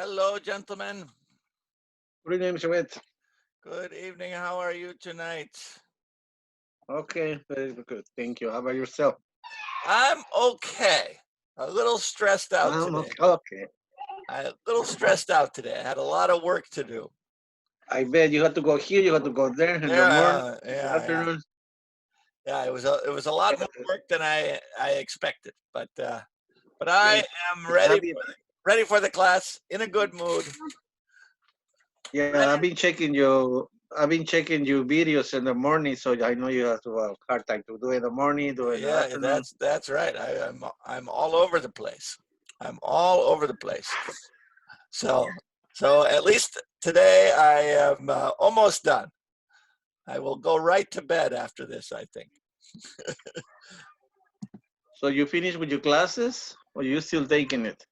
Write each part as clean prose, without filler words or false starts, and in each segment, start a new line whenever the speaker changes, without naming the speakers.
Hello, gentlemen.
Good evening, Mr. Witt.
Good evening. How are you tonight?
Okay, very good. Thank you. How about yourself?
I'm okay. A little stressed out
I'm
today.
okay. Okay.
A little stressed out today. I had a lot of work to do.
I bet you had to go here, you had to go there in the morning,
Yeah,
in the
yeah, yeah.
afternoon.
Yeah, it was a lot more work than I expected, but I am
I've been,
ready for the class, in a good mood.
yeah, I've been checking your videos in the morning, so I know you have to have hard time to do it in the morning, do it in the
Yeah,
afternoon.
that's right. I'm all over the place. I'm all over the place. So at least today I am almost done. I will go right to bed after this, I think.
So you finished with your classes, or you still taking it?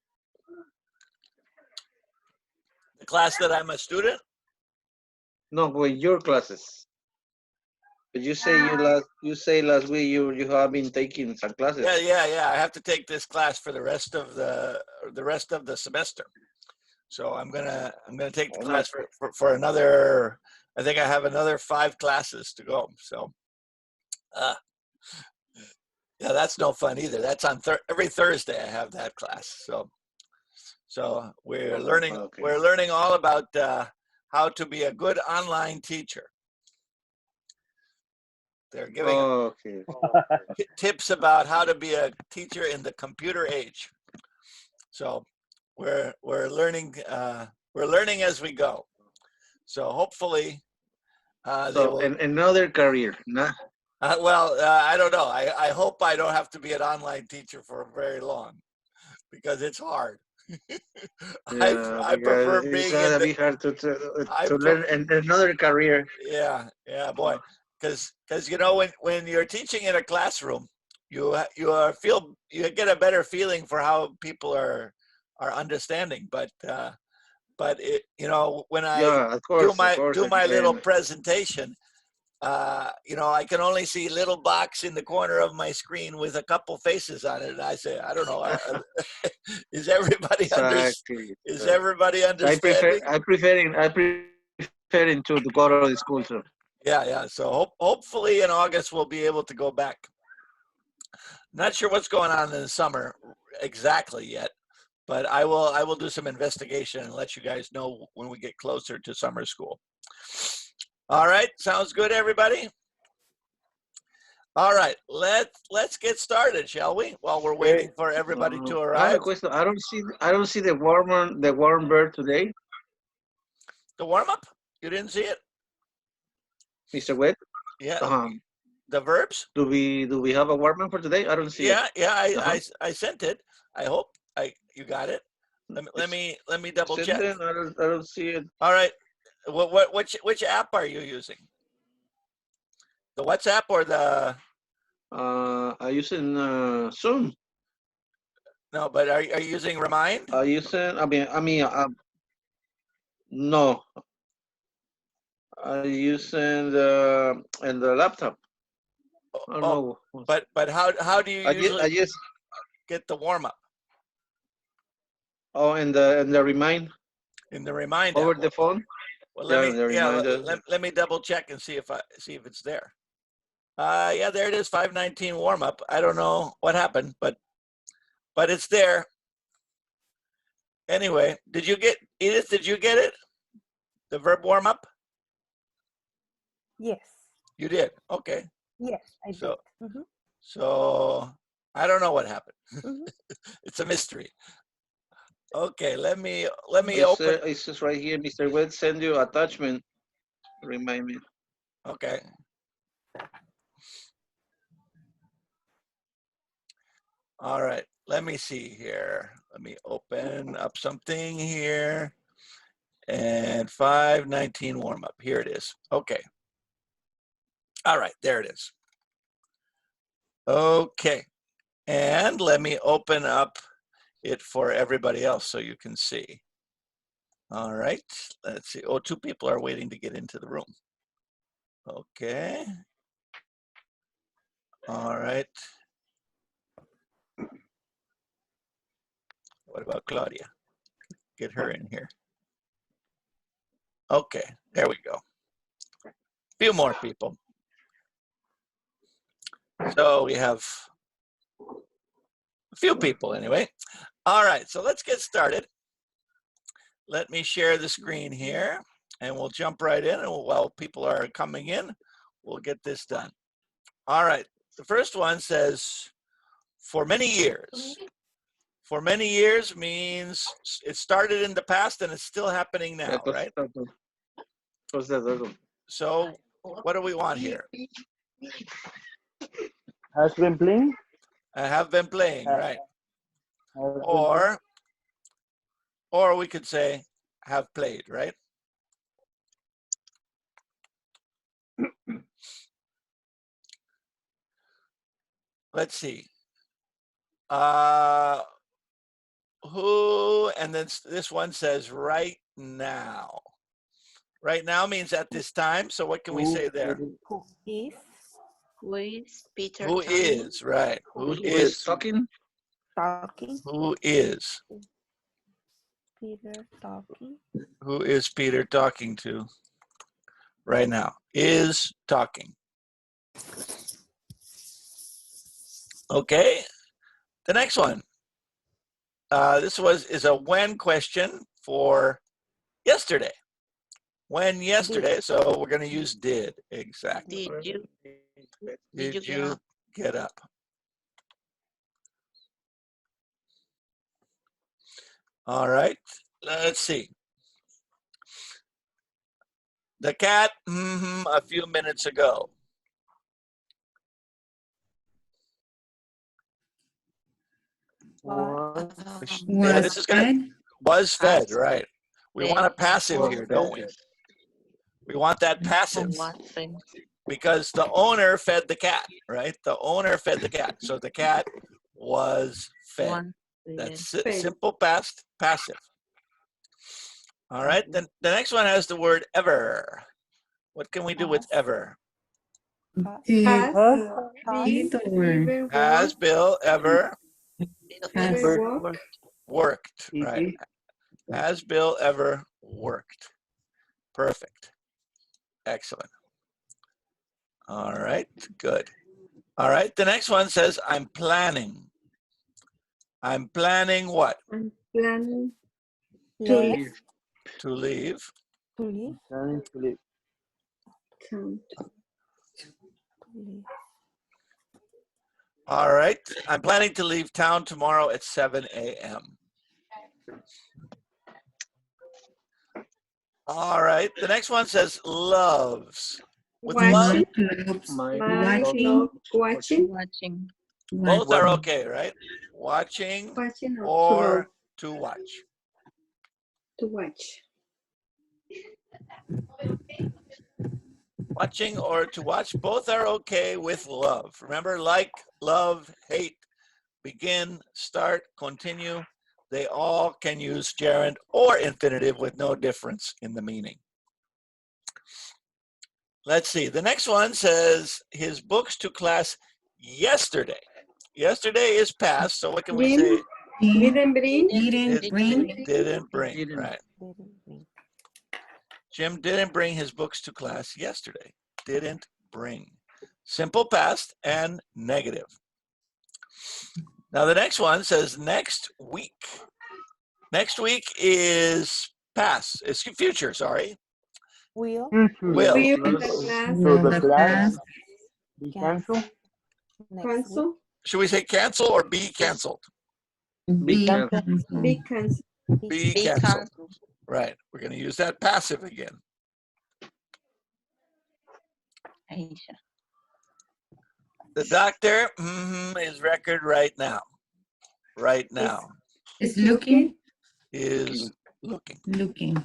The class that I'm a student.
No, with your classes. But you say last week you have been taking some classes.
Yeah. I have to take this class for the rest of the semester. So I'm gonna take the class for another. I think I have another 5 classes to go. So, yeah, that's no fun either. That's on every Thursday. I have that class. So we're learning.
Okay.
We're learning all about how to be a good online teacher. They're giving tips about how to be a teacher in the computer age. So we're learning as we go. So hopefully they will.
Another career, nah?
I don't know. I hope I don't have to be an online teacher for very long because it's hard.
Yeah,
I
because
prefer
it's
being in
gonna
the.
be hard
I
to learn another career.
Yeah, boy, because you know when you're teaching in a classroom, you get a better feeling for how people are understanding. But when I
Yeah, of course,
do my little
and
presentation, I can only see little box in the corner of my screen with a couple faces on it, and I say, I don't know, is everybody
exactly.
is everybody
So
understanding?
I preferring to go to the school too.
Yeah. So hopefully in August we'll be able to go back. Not sure what's going on in the summer exactly yet, but I will do some investigation and let you guys know when we get closer to summer school. All right, sounds good, everybody. All right, let's get started, shall we? While we're waiting for everybody to
I have a
arrive.
question. I don't see the warm bird today,
The warm up? You didn't see it?
Mr. Webb.
Yeah.
Um,
The verbs?
do we have a warm up for today? I don't see it.
Yeah.
Uh-huh.
I sent it. I hope you got it. Let me double check.
I don't see it.
All right. Which app are you using? The WhatsApp or the?
I using Zoom.
No, but are you using Remind?
I using. No. I using the in the laptop. I don't
Oh,
know.
but how do you usually
I just
get the warm up?
in the remind
In the Remind
over
app.
the phone.
Well,
Yeah, the reminder.
let me double check and see if it's there. Yeah, there it is, 5:19 warm up. I don't know what happened, but it's there. Anyway, Edith, did you get it? The verb warm up?
Yes.
You did. Okay.
Yes, I did.
So I don't know what happened. It's a mystery. Okay, let me open.
It says right here, Mr. Webb, send you attachment. Remind me.
Okay. All right. Let me see here. Let me open up something here. And 5:19 warm up. Here it is. Okay. All right. There it is. Okay. And let me open up it for everybody else so you can see. All right. Let's see. Oh, 2 people are waiting to get into the room. Okay. All right. What about Claudia? get her in here. Okay, there we go. Few more people. So we have a few people anyway. All right, so let's get started. Let me share the screen here and we'll jump right in, and while people are coming in, we'll get this done. All right, the first one says, for many years. For many years means it started in the past and it's still happening now, right? So what do we want here?
Has been playing.
I have been playing, right?
Has been
Or we could say have played, right? Let's see. Who, and then this one says right now. Right now means at this time. So what can we say there?
Who is?
Who is Peter
Who
talking?
is, right? Who
Who
is
is talking?
Talking.
Who is?
Peter talking.
Who is Peter talking to right now? Is talking. Okay, the next one. This is a when question for yesterday. When yesterday, so we're going to use did. Exactly.
Did you
Did you get up? All right, let's see. The cat, a few minutes ago. Yeah, this is gonna was fed, right? We want a passive here, don't we? We want that passive because the owner fed the cat, right? The owner fed the cat, so the cat was fed. That's simple past passive. All right, then the next one has the word ever. What can we do with ever? Has Bill ever worked, right? Has Bill ever worked? Perfect. Excellent. All right, good. All right, the next one says, I'm planning. I'm planning what?
I'm planning
To leave.
To leave.
To leave.
Planning to leave.
town.
All right, I'm planning to leave town tomorrow at 7 a.m. All right, the next one says loves. With love,
Watching.
both are okay, right? Watching
Watching
or to watch.
to watch.
Watching or to watch, both are okay with love. Remember, like, love, hate, begin, start, continue. They all can use gerund or infinitive with no difference in the meaning. Let's see. The next one says his books to class yesterday. Yesterday is past, so what can we say?
Didn't bring.
Didn't bring, right. Jim didn't bring his books to class yesterday. Didn't bring. Simple past and negative. Now the next one says next week. Next week is past. It's future, sorry.
Will.
Will.
So the class be canceled.
Cancel.
Should we say cancel or be canceled?
Be canceled.
Be canceled. Right. We're going to use that passive again. The doctor is record right now. Right now.
Is looking.
Is looking.
Looking.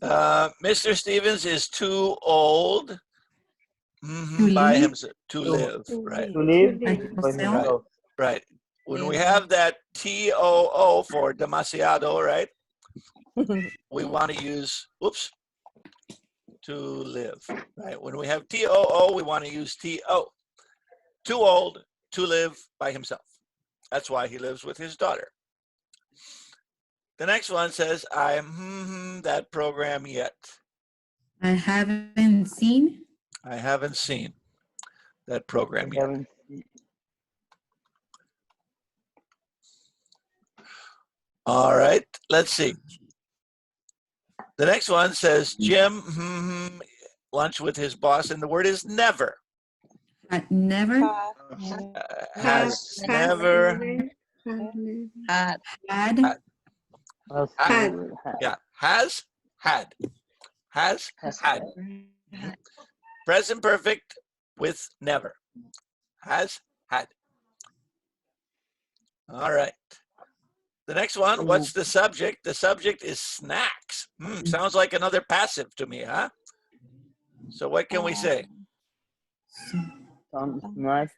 Mr. Stevens is too old by himself to live. Right.
To live.
Right. Right. When we have that TOO for demasiado, right? We want to use, oops, to live, right? When we have TOO, we want to use TO. Too old to live by himself. That's why he lives with his daughter. The next one says, I that program yet.
I haven't seen.
I haven't seen that program
I
yet.
haven't seen.
All right, let's see. The next one says, Jim lunch with his boss, and the word is never.
Never
Has never
had.
yeah, has had. Has had. Present perfect with never. Has had. All right. The next one, what's the subject? The subject is snacks. Sounds like another passive to me, huh? So what can we say?
Some snacks.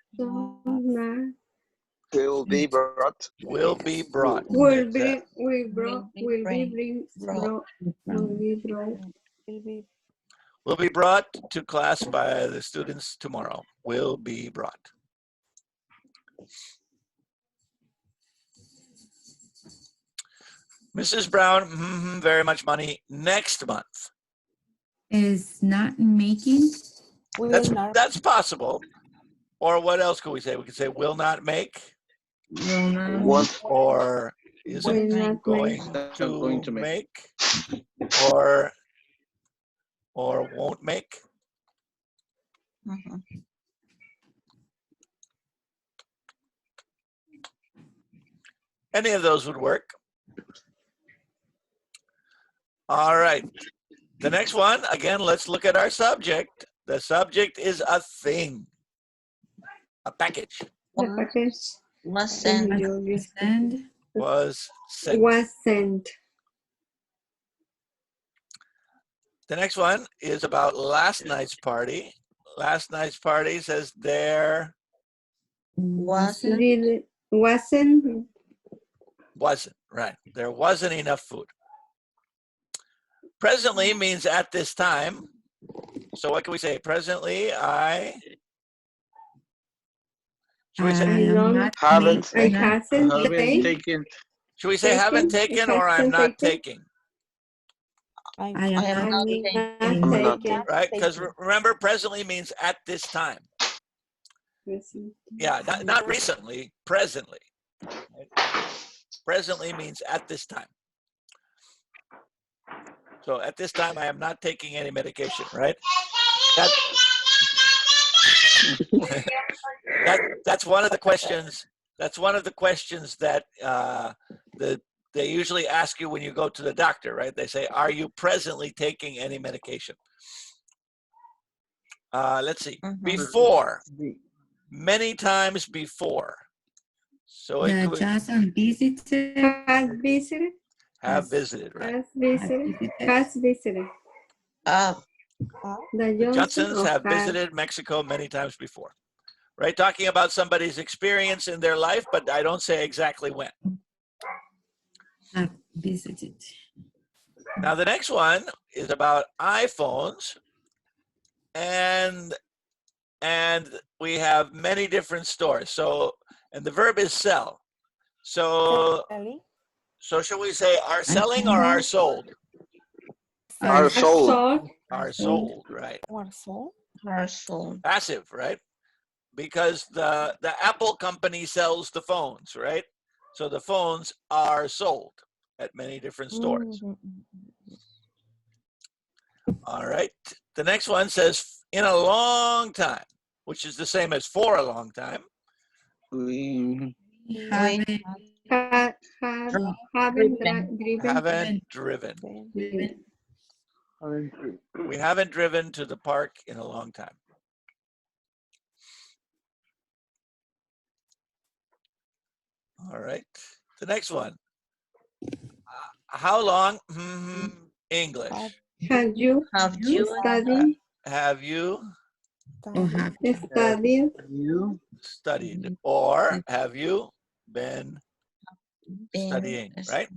Will be brought.
Will be brought.
Will
Exactly. Will be brought to class by the students tomorrow. Will be brought. Mrs. Brown, very much money next month.
Is not making.
That's possible. Or what else could we say? We could say will not make.
Will not.
What?
Or isn't
Will not
going to make. Or won't make. Any of those would work. All right. The next one, again, let's look at our subject. The subject is a thing, a package.
The package
Was sent.
Send.
Was sent.
was sent.
The next one is about last night's party. Last night's party says there
Wasn't.
wasn't, right. There wasn't enough food. Presently means at this time. So what can we say? Presently, should we say,
Haven't.
I hasn't taken.
should we say haven't taken or I'm not taking?
I
I
am
am
not
not
taking.
Right? Because remember, presently means at this time. Yeah, not recently, presently. Presently means at this time. So at this time, I am not taking any medication, right? That's one of the questions. That's one of the questions that they usually ask you when you go to the doctor, right? They say, "Are you presently taking any medication?" Let's see. Before, many times before. So it
The
could
Johnson visited.
Has visited.
have visited, right?
Has visited. Has visited.
up.
The
The
Johnsons
Johnsons have visited Mexico many times before, right? Talking about somebody's experience in their life, but I don't say exactly when.
Have visited.
Now, the next one is about iPhones, and we have many different stores. So, and the verb is sell. So should we say are selling or are sold?
Are sold.
Are sold, right?
Are sold.
Passive, right? Because the Apple company sells the phones, right? So the phones are sold at many different stores. All right. The next one says in a long time, which is the same as for a long time.
We
Haven't.
Haven't driven. We haven't driven to the park in a long time. All right. The next one. How long? English.
Have you studied?
Have you
Or have
Studied.
you
studied? Or have you been studying, right?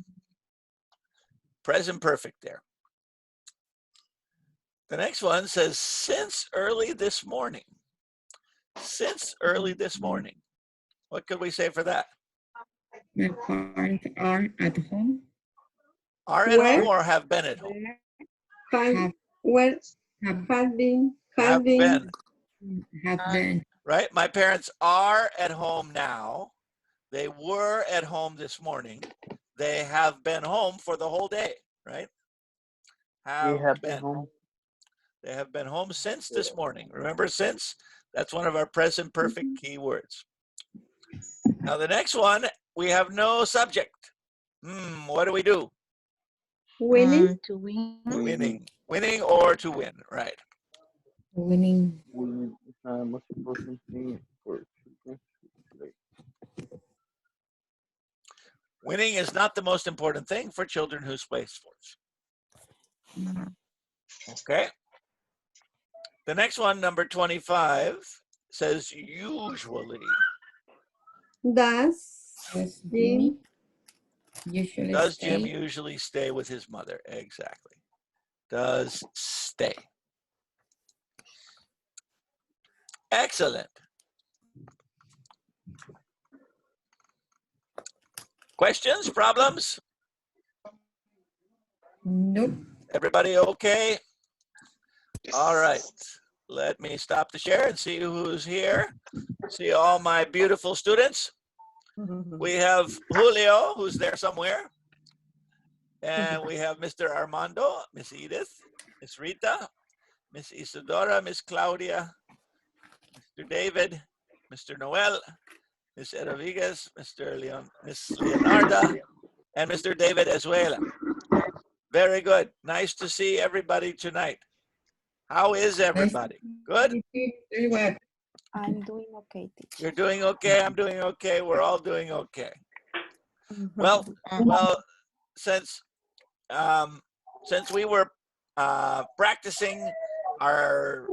Present perfect there. The next one says, since early this morning. Since early this morning. What could we say for that?
My parents are at home.
Are at
Where?
home or have been at home?
Have, where
Have,
have been,
Have been,
have been.
right? My parents are at home now. They were at home this morning. They have been home for the whole day, right?
They have been home.
They have been home since this morning. Remember since? That's one of our present perfect key words. Now the next one, we have no subject. What do we do?
winning,
To win.
Winning. Winning or to win, right?
Winning.
Winning is not the most important thing for children.
Winning is not the most important thing for children who play sports. Okay. The next one, number 25, says usually.
does
Does
Jim
Jim usually
Does
stay?
Jim usually stay with his mother? Exactly. Does stay. Excellent. Questions, problems?
Nope.
Everybody okay? All right. Let me stop the share and see who's here. See all my beautiful students. We have Julio, who's there somewhere. And we have Mr. Armando, Miss Edith, Miss Rita, Miss Isadora, Miss Claudia, Mr. David, Mr. Noel, Miss Rodriguez, Miss Leonarda, and Mr. David Azuela. Very good. Nice to see everybody tonight. How is everybody? Good?
Very well.
I'm doing okay, teacher.
You're doing okay. I'm doing okay. We're all doing okay. Well, since we were practicing our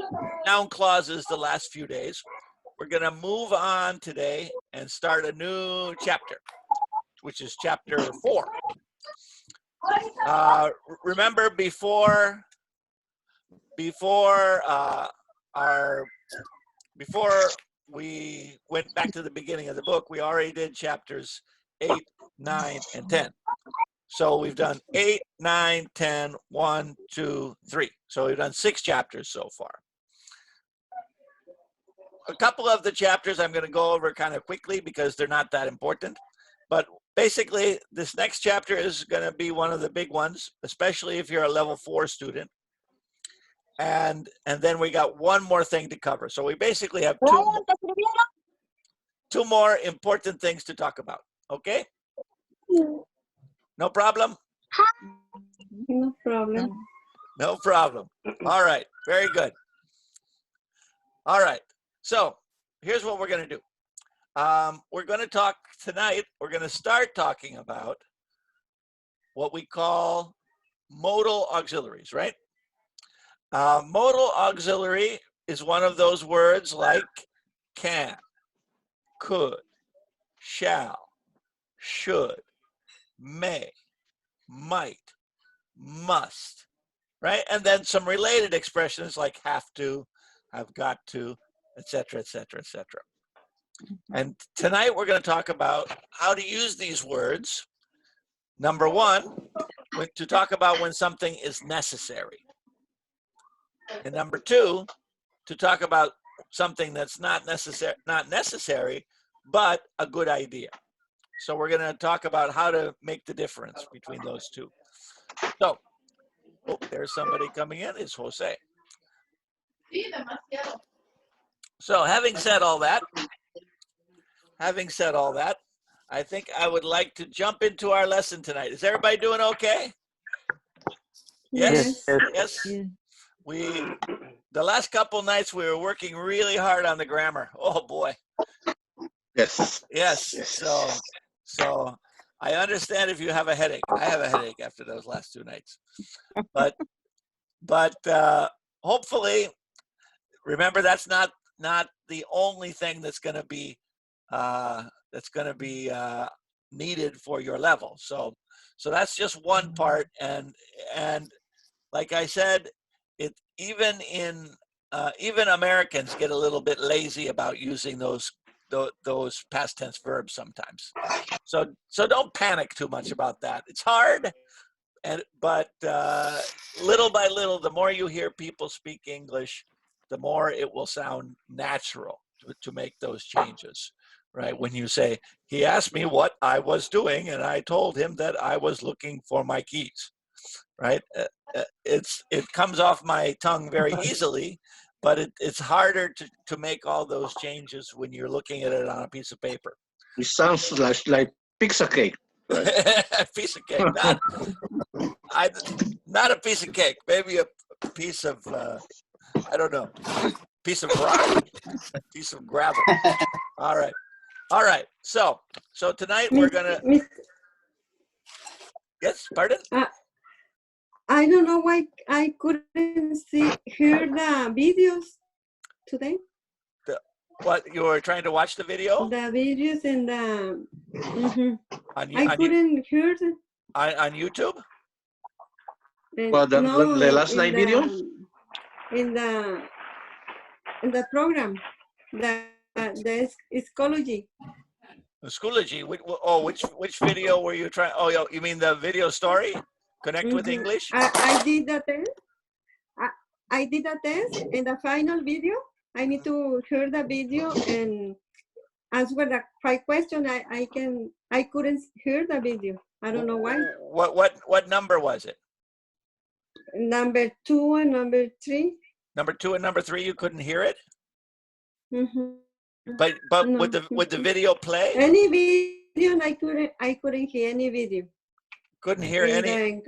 noun clauses the last few days, we're going to move on today and start a new chapter, which is chapter 4. Remember before we went back to the beginning of the book, we already did chapters 8, 9, and 10. So we've done 8, 9, 10, 1, 2, 3. So we've done 6 chapters so far. A couple of the chapters I'm going to go over kind of quickly because they're not that important. But basically, this next chapter is going to be one of the big ones, especially if you're a level 4 student. And then we got one more thing to cover. So we basically have two more important things to talk about. Okay? No problem?
no problem.
No problem. All right. Very good. All right. So here's what we're going to do. We're going to talk tonight. We're going to start talking about what we call modal auxiliaries, right? Modal auxiliary is one of those words like can, could, shall, should, may, might, must, right? And then some related expressions like have to, have got to, etc., etc., etc. And tonight we're going to talk about how to use these words. Number one, to talk about when something is necessary. And number two, to talk about something that's not necessary, but a good idea. So we're going to talk about how to make the difference between those two. So, oh, there's somebody coming in. It's Jose. So having said all that, I think I would like to jump into our lesson tonight. Is everybody doing okay? Yes? Yes? The last couple nights we were working really hard on the grammar. Oh boy.
Yes.
Yes. So I understand if you have a headache. I have a headache after those last 2 nights. But hopefully, remember that's not the only thing that's going to be needed for your level. So that's just one part, and like I said, even Americans get a little bit lazy about using those those past tense verbs sometimes. So don't panic too much about that. It's hard, but little by little, the more you hear people speak English, the more it will sound natural to make those changes, right? When you say, he asked me what I was doing, and I told him that I was looking for my keys, right? It comes off my tongue very easily, but it's harder to make all those changes when you're looking at it on a piece of paper.
It sounds like pizza cake.
Piece of cake, not a piece of cake, maybe a piece of, I don't know, piece of rock, piece of gravel. All right. So tonight we're gonna. Yes, pardon?
I don't know why I couldn't hear the videos today.
What, you were trying to watch the video?
The videos and the. I
On
couldn't hear them.
on YouTube?
Well, the last night video?
In the program, the Schoology.
The Schoology. Which video were you trying? Oh, you mean the video story? Connect with English?
I did the test. I did a test. In the final video, I need to hear the video and answer the 5 questions. I couldn't hear the video. I don't know why.
What number was it?
Number 2 and number 3.
Number 2 and number 3, you couldn't hear it?
Mm-hmm.
But no. Would the video play?
Any video, I couldn't hear any video.
Couldn't hear any.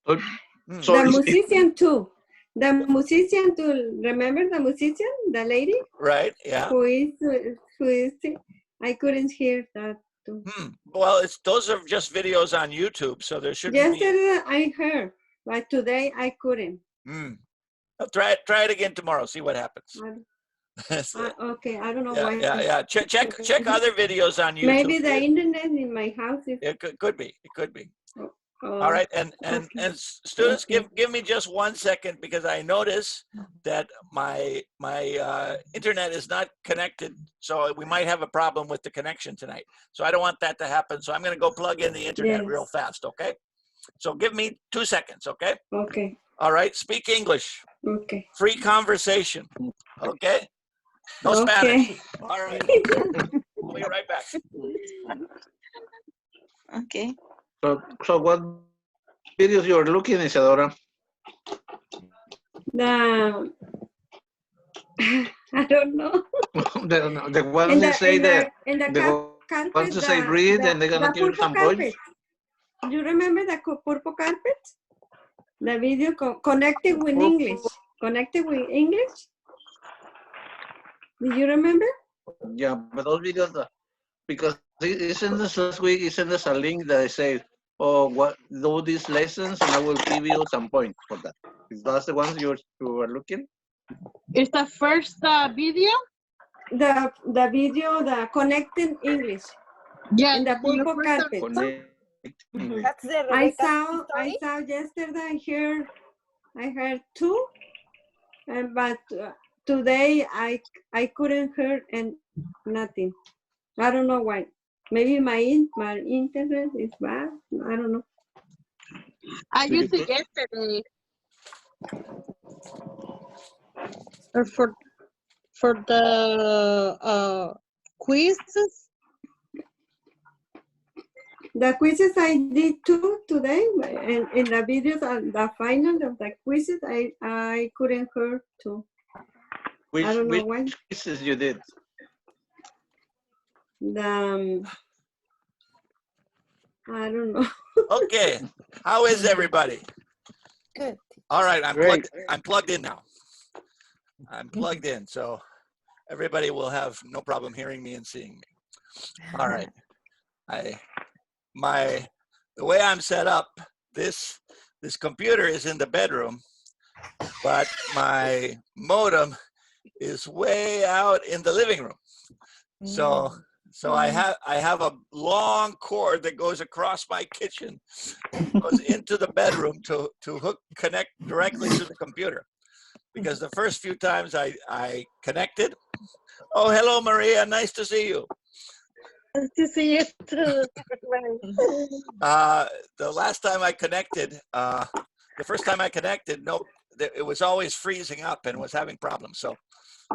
The musician too. The musician too. Remember the musician, the lady?
Right. Yeah.
Who is? I couldn't hear that too.
Well, those are just videos on YouTube, so there shouldn't be.
Yesterday I heard, but today I couldn't.
I'll try it again tomorrow. See what happens.
Okay, I don't know why.
Yeah. Check other videos on YouTube.
Maybe the internet in my house is.
It could be. It could be. All right, and students, give me just 1 second, because I notice that my internet is not connected, so we might have a problem with the connection tonight. So I don't want that to happen. So I'm going to go plug in the internet real fast. Okay. So give me 2 seconds. Okay.
Okay.
All right. Speak English.
Okay.
Free conversation. Okay. No Spanish. All right. We'll be right back.
Okay.
So what videos you're looking, Isadora?
I don't know.
the ones that say ones that say read, and they're gonna give you some points.
You remember the purple carpet? The video connected with English. Connected with English. Do you remember?
Yeah, but those videos, because isn't this last week? Isn't this a link that I say, "Oh, do these lessons, and I will give you some points for that"? Is that the ones you were looking?
Is the first video?
The video, the connecting English.
Yeah,
in the purple carpet.
That's the
I saw yesterday here. I heard 2, but today I couldn't hear and nothing. I don't know why. Maybe my internet is bad. I don't know.
I used it yesterday. For the quizzes.
The quizzes I did 2 today, and in the videos, the final of the quizzes, I couldn't hear 2.
Which
why.
quizzes you did?
I don't know.
Okay, how is everybody?
Good.
All right, I'm plugged in now. I'm plugged in, so everybody will have no problem hearing me and seeing me. All right, the way I'm set up, this computer is in the bedroom, but my modem is way out in the living room. So I have a long cord that goes across my kitchen, goes into the bedroom to connect directly to the computer. because the first few times I connected. Oh, hello, Maria. Nice to see you.
Nice to see you too.
The last time I connected, the first time I connected, no, it was always freezing up and was having problems.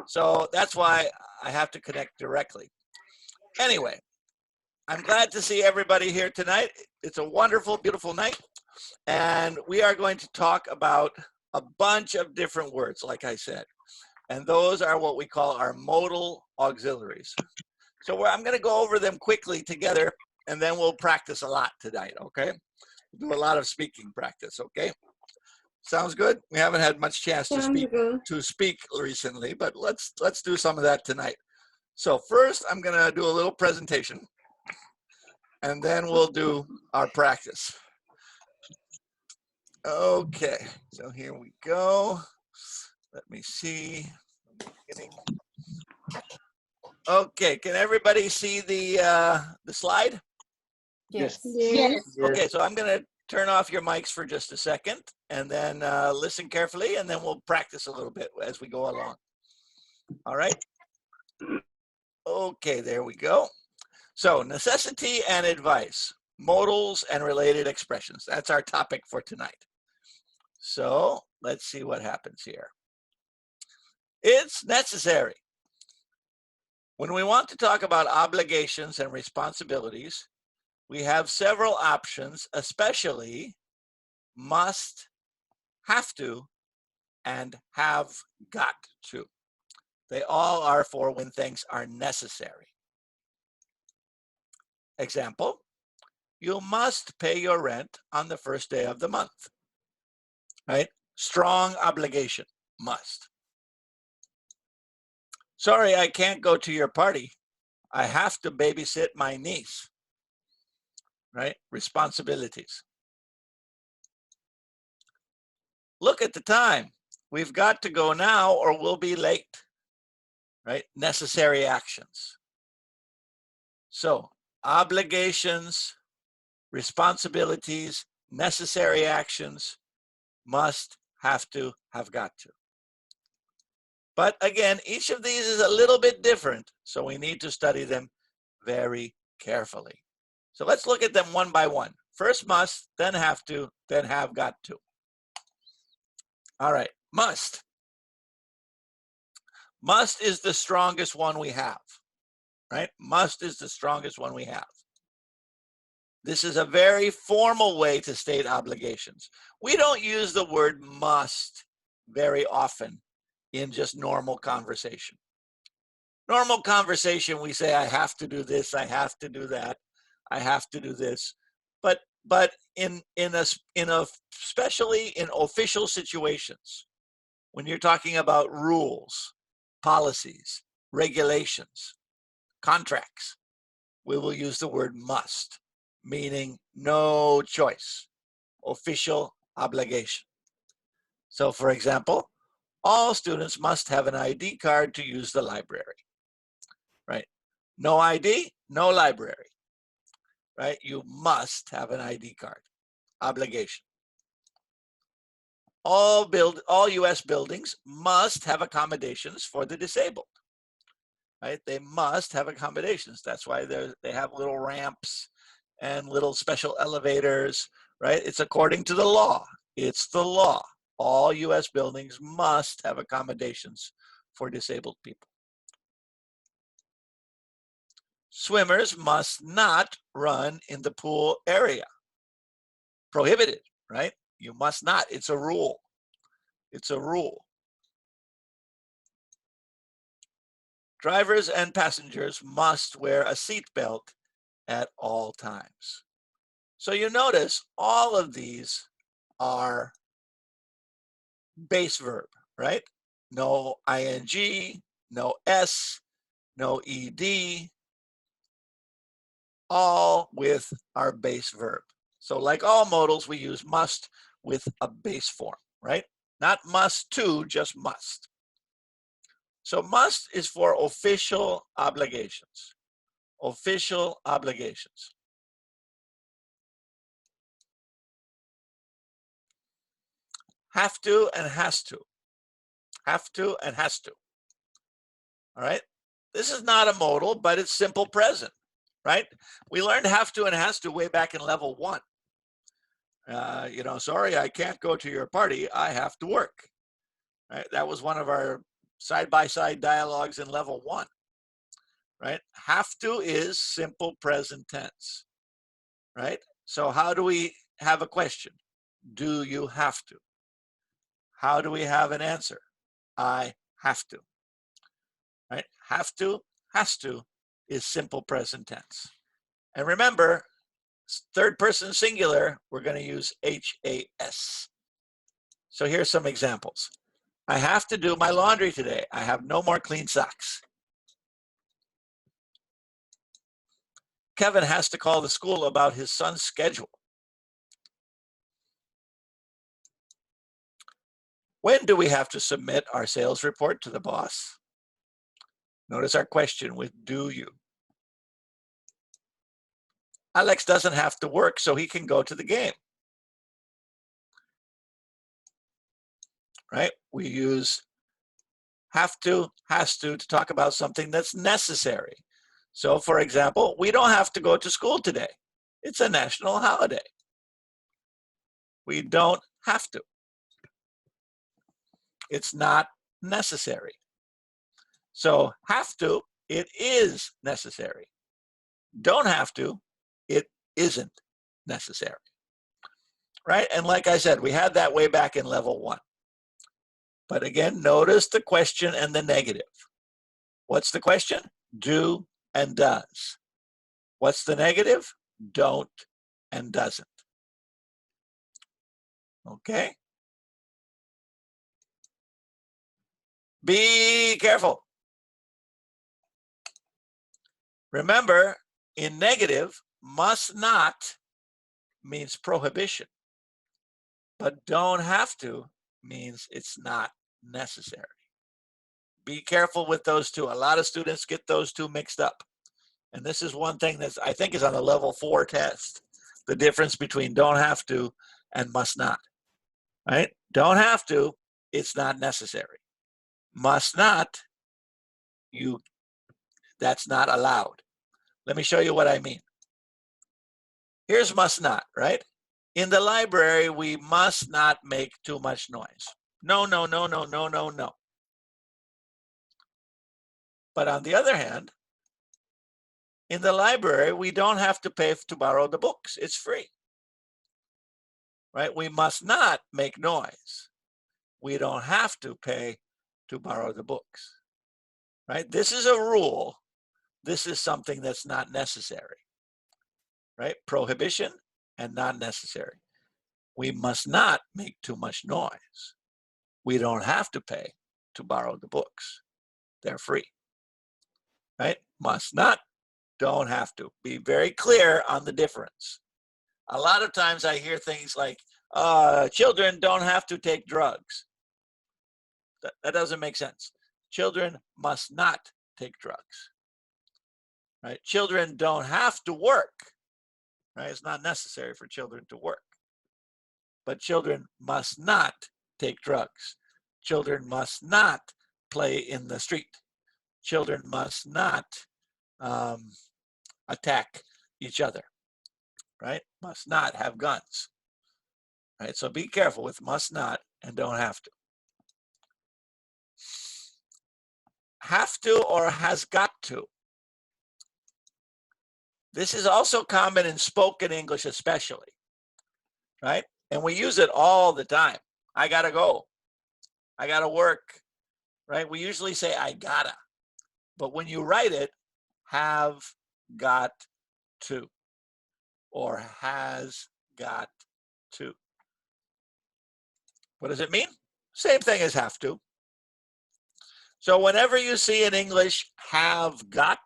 So that's why I have to connect directly. Anyway, I'm glad to see everybody here tonight. It's a wonderful, beautiful night. And we are going to talk about a bunch of different words, like I said. And those are what we call our modal auxiliaries. So I'm going to go over them quickly together, and then we'll practice a lot tonight, okay? We'll do a lot of speaking practice, okay? Sounds good? We haven't had much chance to speak recently, but let's do some of that tonight. So first, I'm going to do a little presentation, and then we'll do our practice. Okay, so here we go. Let me see. Okay, can everybody see the slide?
Yes.
Okay, so I'm going to turn off your mics for just a second, and then listen carefully, and then we'll practice a little bit as we go along. All right? Okay, there we go. So necessity and advice, modals and related expressions. That's our topic for tonight. So let's see what happens here. It's necessary. When we want to talk about obligations and responsibilities, we have several options, especially must, have to, and have got to. They all are for when things are necessary. Example, you must pay your rent on the first day of the month, right? Strong obligation, must. Sorry, I can't go to your party. I have to babysit my niece, right? Responsibilities. Look at the time. We've got to go now or we'll be late, right? Necessary actions. So obligations, responsibilities, necessary actions, must, have to, have got to. But again, each of these is a little bit different, so we need to study them very carefully. So let's look at them one by one. First must, then have to, then have got to. All right, must. Must is the strongest one we have, right? Must is the strongest one we have. This is a very formal way to state obligations. We don't use the word must very often in just normal conversation. Normal conversation, we say, I have to do this, I have to do that, I have to do this. But especially in official situations, when you're talking about rules, policies, regulations, contracts, we will use the word must, meaning no choice, official obligation. So for example, all students must have an ID card to use the library, right? No ID, no library, right? You must have an ID card, obligation. All U.S. buildings must have accommodations for the disabled, right? They must have accommodations. That's why they have little ramps and little special elevators, right? It's according to the law. It's the law. All U.S. buildings must have accommodations for disabled people. Swimmers must not run in the pool area. Prohibited, right? You must not. It's a rule. It's a rule. Drivers and passengers must wear a seatbelt at all times. So you notice all of these are base verb, right? No ing, no s, no ed, all with our base verb. So like all modals, we use must with a base form, right? Not must to, just must. So must is for official obligations. Official obligations. Have to and has to. have to and has to. All right. This is not a modal, but it's simple present, right? We learned have to and has to way back in level 1. You know, sorry, I can't go to your party. I have to work. Right? That was one of our side-by-side dialogues in level 1. Right? Have to is simple present tense. Right? So how do we have a question? Do you have to? How do we have an answer? I have to. Right? Have to, has to is simple present tense. And remember, third person singular, we're going to use HAS. So here's some examples. I have to do my laundry today. I have no more clean socks. Kevin has to call the school about his son's schedule. When do we have to submit our sales report to the boss? Notice our question with do you. Alex doesn't have to work, so he can go to the game. Right? We use have to, has to talk about something that's necessary. So for example, we don't have to go to school today. It's a national holiday. We don't have to. It's not necessary. So have to, it is necessary. Don't have to, it isn't necessary. Right? And like I said, we had that way back in level 1. But again, notice the question and the negative. What's the question? Do and does. What's the negative? Don't and doesn't. Okay? Be careful. Remember, in negative, must not means prohibition. But don't have to means it's not necessary. Be careful with those two. A lot of students get those two mixed up. And this is one thing that I think is on the level 4 test. The difference between don't have to and must not. Right? Don't have to, it's not necessary. Must not, that's not allowed. Let me show you what I mean. Here's must not, right? In the library, we must not make too much noise. No, no, no, no, no, no, no. But on the other hand, in the library, we don't have to pay to borrow the books. It's free. Right? We must not make noise. We don't have to pay to borrow the books. Right? This is a rule. This is something that's not necessary. Right? Prohibition and not necessary. We must not make too much noise. We don't have to pay to borrow the books. They're free. Right? Must not, don't have to. Be very clear on the difference. A lot of times I hear things like, children don't have to take drugs. That doesn't make sense. Children must not take drugs. Right? Children don't have to work. Right? It's not necessary for children to work. But children must not take drugs. Children must not play in the street. Children must not attack each other. Right? Must not have guns. Right? So be careful with must not and don't have to. Have to or has got to. This is also common in spoken English especially. Right? And we use it all the time. I gotta go. I gotta work. Right? We usually say I gotta. But when you write it, have got to or has got to. What does it mean? Same thing as have to. So whenever you see in English have got,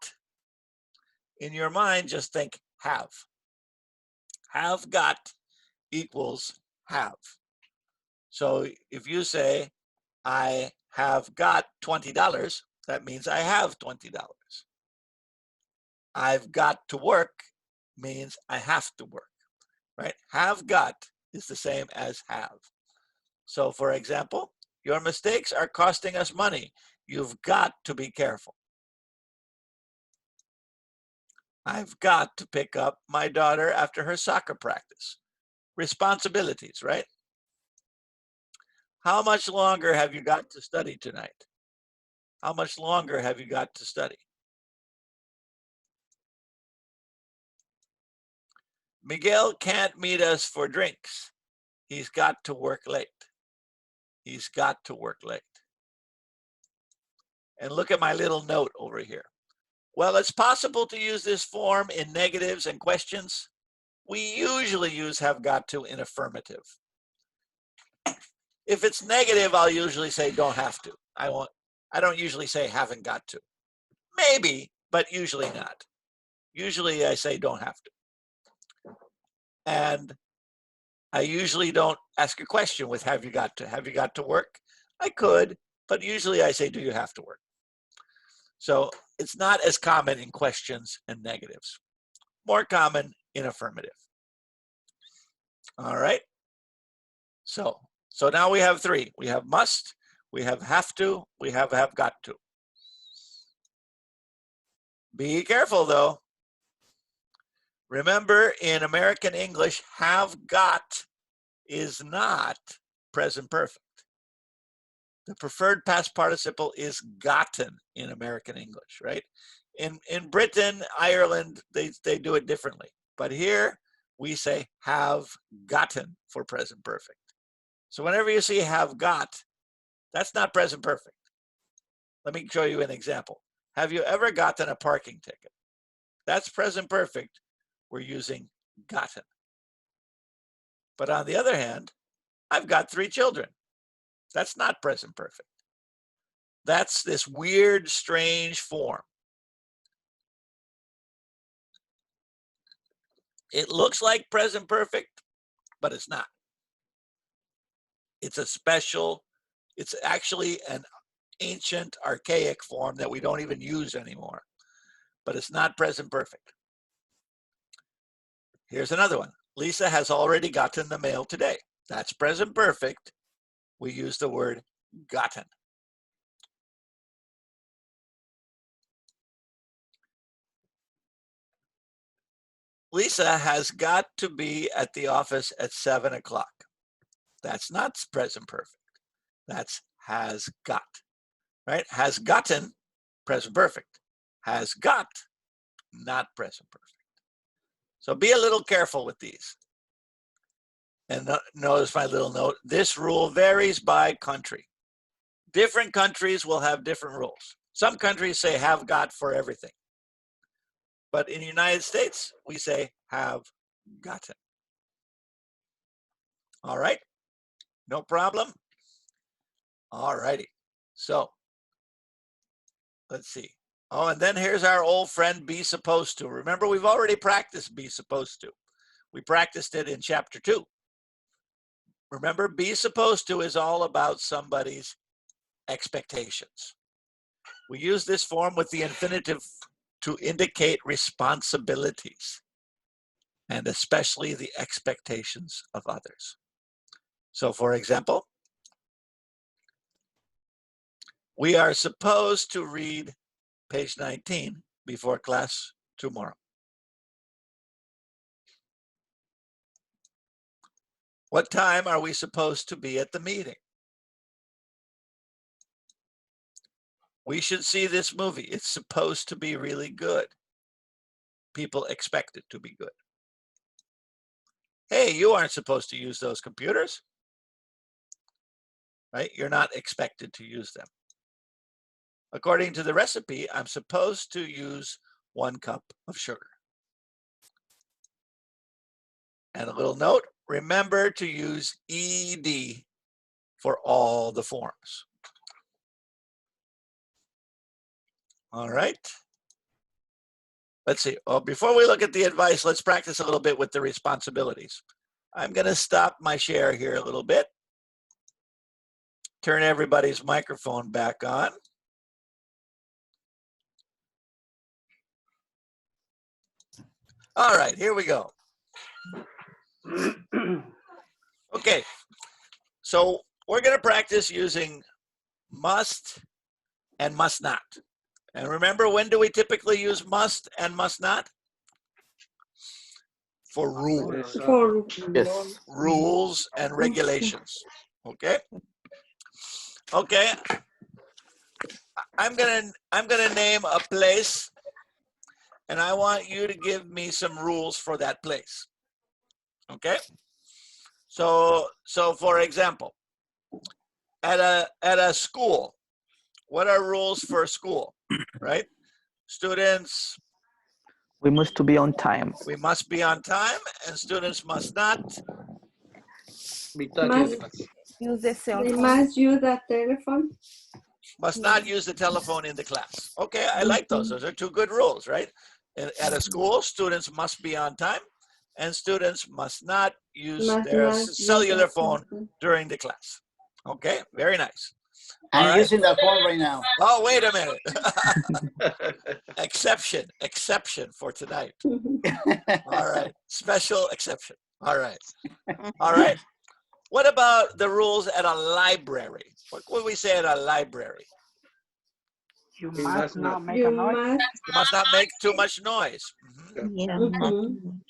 in your mind, just think have. Have got equals have. So if you say, I have got $20, that means I have $20. I've got to work means I have to work, right? Have got is the same as have. So for example, Your mistakes are costing us money. You've got to be careful. I've got to pick up my daughter after her soccer practice. Responsibilities, right? How much longer have you got to study tonight? How much longer have you got to study? Miguel can't meet us for drinks. He's got to work late. He's got to work late. And look at my little note over here. Well, it's possible to use this form in negatives and questions. We usually use have got to in affirmative. If it's negative, I'll usually say don't have to. I don't usually say haven't got to. Maybe, but usually not. Usually I say don't have to. And I usually don't ask a question with have you got to. Have you got to work? I could, but usually I say do you have to work? So it's not as common in questions and negatives. More common in affirmative. All right. So now we have three. We have must, we have to, we have got to. Be careful though. Remember, in American English, have got is not present perfect. The preferred past participle is gotten in American English, right? In Britain, Ireland, they do it differently. But here, we say have gotten for present perfect. So whenever you see have got, that's not present perfect. Let me show you an example. Have you ever gotten a parking ticket? That's present perfect. We're using gotten. But on the other hand, I've got 3 children. That's not present perfect. That's this weird, strange form. It looks like present perfect, but it's not. It's a special, it's actually an ancient, archaic form that we don't even use anymore, but it's not present perfect. Here's another one. Lisa has already gotten the mail today. That's present perfect. We use the word gotten. Lisa has got to be at the office at 7 o'clock. That's not present perfect. That's has got, right? Has gotten, present perfect. Has got, not present perfect. So be a little careful with these. And notice my little note, this rule varies by country. Different countries will have different rules. Some countries say have got for everything. But in the United States, we say have gotten. All right, no problem. All righty, so let's see. Oh, and then here's our old friend be supposed to. Remember, we've already practiced be supposed to. We practiced it in chapter 2. Remember, be supposed to is all about somebody's expectations. We use this form with the infinitive to indicate responsibilities, and especially the expectations of others. So for example, we are supposed to read page 19 before class tomorrow. What time are we supposed to be at the meeting? We should see this movie. It's supposed to be really good. People expect it to be good. Hey, you aren't supposed to use those computers, right? You're not expected to use them. According to the recipe, I'm supposed to use 1 cup of sugar. And a little note, remember to use ED for all the forms. All right. Let's see. Oh, before we look at the advice, let's practice a little bit with the responsibilities. I'm going to stop my share here a little bit. Turn everybody's microphone back on. All right, here we go. Okay, so we're going to practice using must and must not. And remember, when do we typically use must and must not? For rules.
For
Yes.
Rules and regulations. Okay? Okay. I'm gonna name a place, and I want you to give me some rules for that place. Okay? So for example, at a school, what are rules for a school? Right? Students,
We must to be on time.
we must be on time, and students must not.
Be talking.
Use the cell
they
phone.
must use the telephone.
Must not use the telephone in the class. Okay, I like those. Those are two good rules, right? At a school, students must be on time, and students must not use
Must
their
not use
cellular
the
phone
telephone.
during the class. Okay, very nice.
I'm
All right.
using the phone right now.
Oh, wait a minute. Exception for tonight. All right, special exception. All right. All right. What about the rules at a library? What would we say at a library?
You
You must not.
make
You
a noise.
must.
You must not make too much noise. Mhm.
Yeah,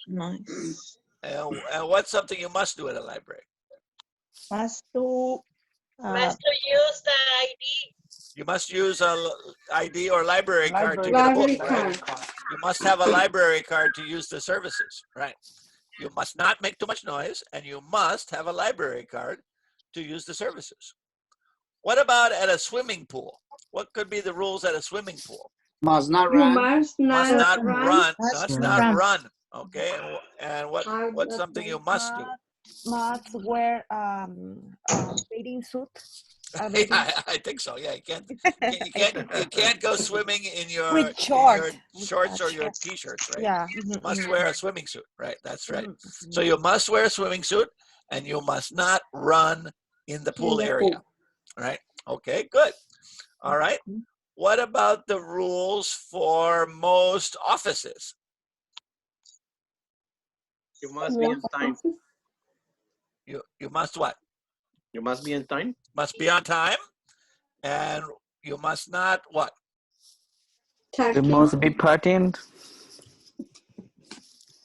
nice.
And what's something you must do at a library?
Must to
use the ID.
You must use a ID or library card to get a
Library
book, right?
card.
You must have a library card to use the services, right? You must not make too much noise, and you must have a library card to use the services. What about at a swimming pool? What could be the rules at a swimming pool?
Must not
You
run.
must
Must
not
not
run.
run.
Must
Must
not
not
run.
run. Okay. And what's something you must do?
Must wear bathing suit.
Yeah, I think so. Yeah, you can't go swimming in your
With
in
short.
your
With,
shorts or your
shorts.
t-shirts, right?
Yeah.
You must wear a swimming suit, right? That's right.
Mhm.
So you must wear a swimming suit, and you must not run in the pool
the
area,
pool.
right? Okay, good. All right. What about the rules for most offices?
You must be on time.
You must what?
You must be on time.
Must be on time, and you must not what?
We
Talking.
must be patient.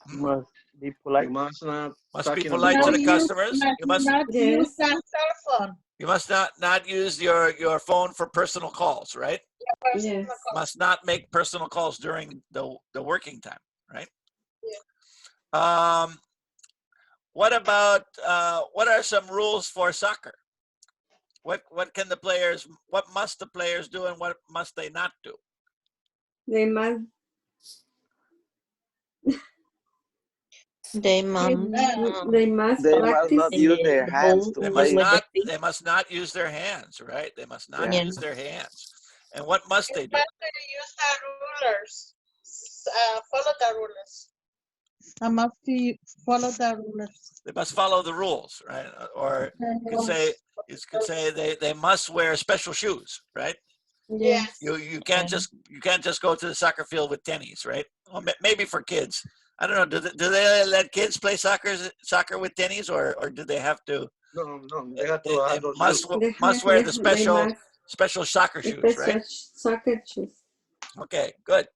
Must be
You
polite.
must not.
Must be
talking on
polite
the
to the
phone.
customers. You must
Yes.
the cell phone.
you must not use your phone for personal calls, right?
Yes.
Must not make personal calls during the working time, right? What about what are some rules for soccer? What can the players? What must the players do, and what must they not do?
They must.
They must
They must
They must
practice.
not use their hands to
They
play.
must not use their hands, right? They must not
Yeah.
use their hands. And what must they do?
Use the rulers. Follow the rulers.
I must follow the rulers.
They must follow the rules, right? Or you could say they must wear special shoes, right?
Yes.
You can't just go to the soccer field with tennies, right? Well, maybe for kids. I don't know. Do they let kids play soccer with tennies, or do they have to?
No, they have to
They
have those
must
shoes.
must wear the
They must
special soccer shoes,
special
right?
soccer shoes.
Okay, good.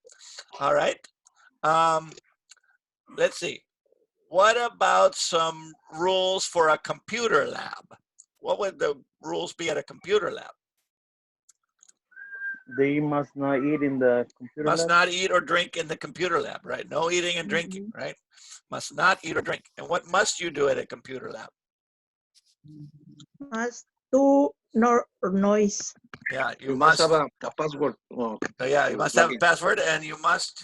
All right. Let's see. What about some rules for a computer lab? What would the rules be at a computer lab?
They must not eat in the computer
Must
lab.
not eat or drink in the computer lab, right? No eating and drinking, right? Must not eat or drink. And what must you do at a computer lab?
Must do no noise.
Yeah,
You must have a password.
yeah, you must have a password, and you must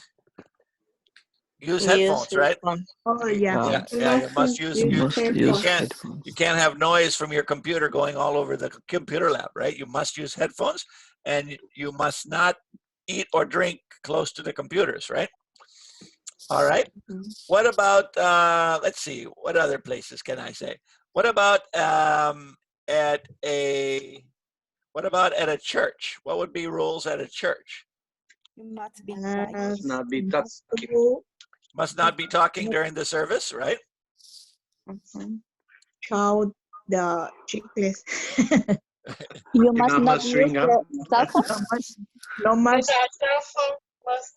use headphones, right?
Oh yeah.
Yeah, you must use
headphones.
you can't have noise from your computer going all over the computer lab, right? You must use headphones, and you must not eat or drink close to the computers, right? All right. What about let's see, what other places can I say? What about at a church? What would be rules at a church?
You must be
Must not be talking.
Must not be talking during the service, right?
Shout
the checklist.
You
You
must
know how
not
much
use
string up?
the cell phone.
No más.
Without cell phone must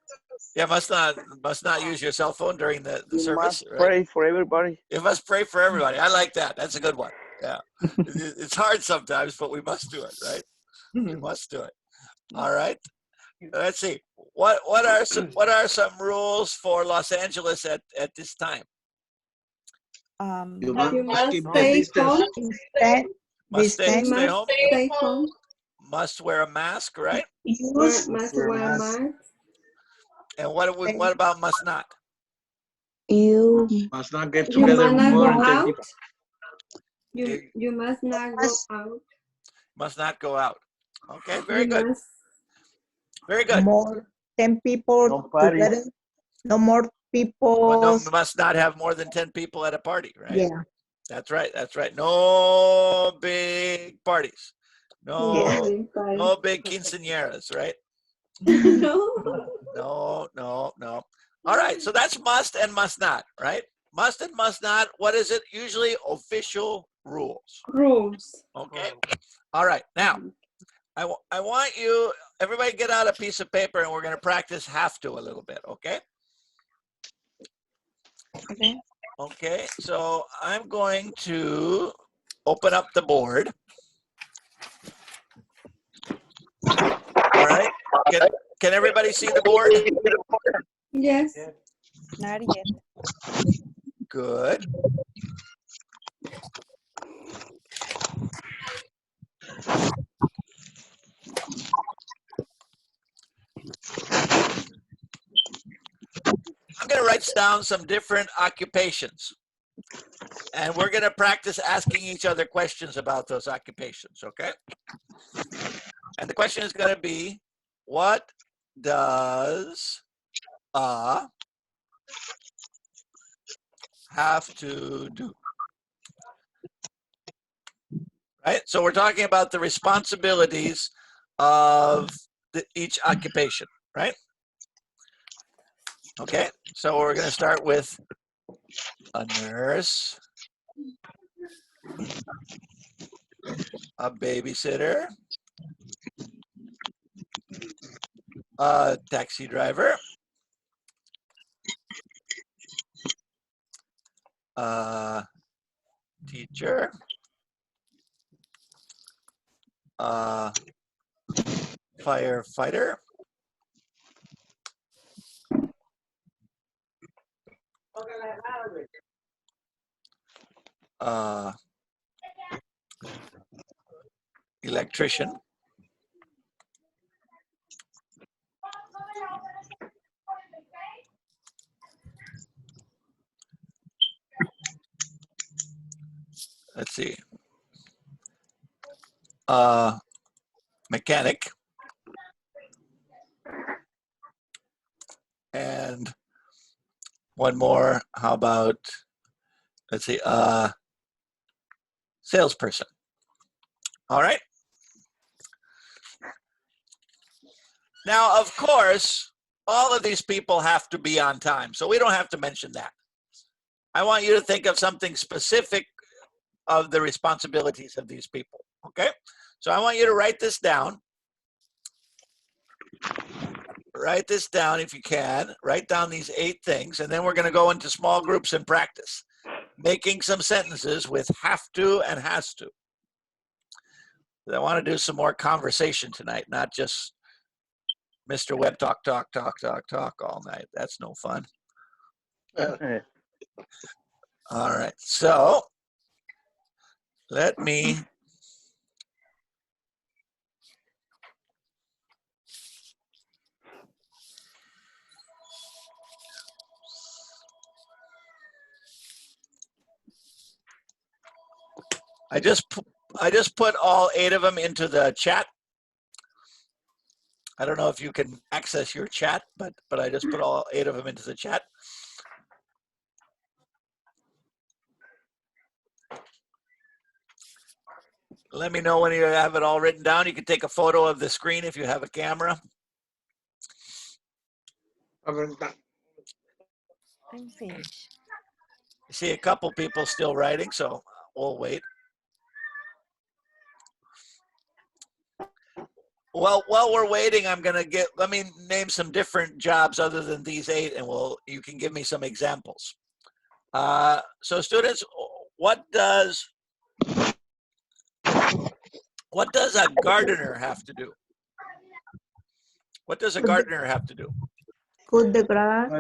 Yeah, must not use your cell phone during the
You
service,
must
right?
pray for everybody.
You must pray for everybody. I like that. That's a good one. Yeah. It's hard sometimes, but we must do it, right? We must do it. All right. Let's see. What are some rules for Los Angeles at this time?
You
You
must
must
keep the
stay
distance.
home.
Must
You
stay
must
home.
stay home.
Must wear a mask, right?
Use
Must wear a mask.
And what about must not?
You
Must not get
You
together
must not
more
go
than 10
out.
people.
You must not go out.
Must not go out. Okay, very
You
good.
must
Very good.
more 10 people
No party.
together. No more
Well,
people.
no, must not have more than 10 people at a party, right?
Yeah.
That's right. That's right. No big parties. No, no big quinceañeras, right?
no.
No. All right. So that's must and must not, right? Must and must not. What is it? Usually official rules.
Rules.
Okay. All right. Now, I want you, everybody get out a piece of paper and we're going to practice have to a little bit. Okay.
Okay.
Okay. So I'm going to open up the board. All right. Can everybody see the board?
Yes.
Not yet.
Good. I'm going to write down some different occupations. And we're going to practice asking each other questions about those occupations, okay? And the question is going to be, what does have to do? Right? So we're talking about the responsibilities of each occupation, right? Okay, so we're going to start with a nurse, a babysitter, a taxi driver, a teacher, a firefighter, electrician, let's see, mechanic, and one more, how about, let's see, salesperson. All right. Now, of course, all of these people have to be on time, so we don't have to mention that. I want you to think of something specific of the responsibilities of these people, okay? So I want you to write this down. Write this down if you can. Write down these 8 things, and then we're going to go into small groups and practice making some sentences with have to and has to. I want to do some more conversation tonight, not just Mr. Webb talk all night. That's no fun. All right, so let me I just put all 8 of them into the chat. I don't know if you can access your chat, but I just put all 8 of them into the chat. Let me know when you have it all written down. You can take a photo of the screen if you have a camera.
I'm finished.
I see a couple people still writing, so we'll wait. Well, while we're waiting, let me name some different jobs other than these 8, and you can give me some examples. So students, what does a gardener have to do? What does a gardener have to do?
Cut the grass.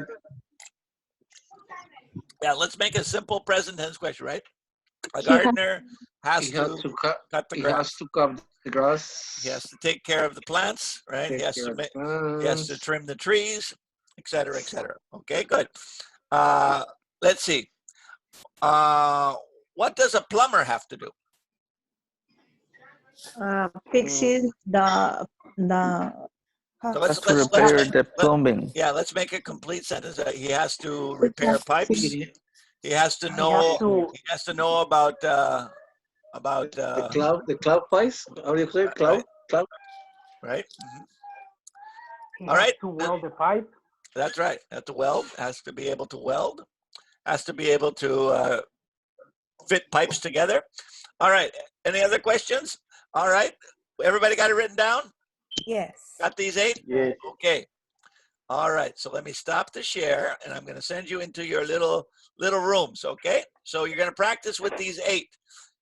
Yeah, let's make a simple present tense question, right? A gardener has to cut the grass.
He has to cut the grass.
He has to take care of the plants, right? He has to trim the trees, etc., etc. Okay, good. Let's see. What does a plumber have to do?
Fixing the
So
Has to repair the plumbing.
Yeah, let's make a complete sentence. He has to repair pipes. He has to know. He has to know about
the cloud pipes. How do you say cloud? Cloud.
Right.
He
All right.
To weld the pipe.
That's right. Has to weld. Has to be able to weld. Has to be able to fit pipes together. All right. Any other questions? All right. Everybody got it written down?
Yes.
Got these 8?
Yes.
Okay. All right. So let me stop the share, and I'm going to send you into your little rooms. Okay. So you're going to practice with these 8.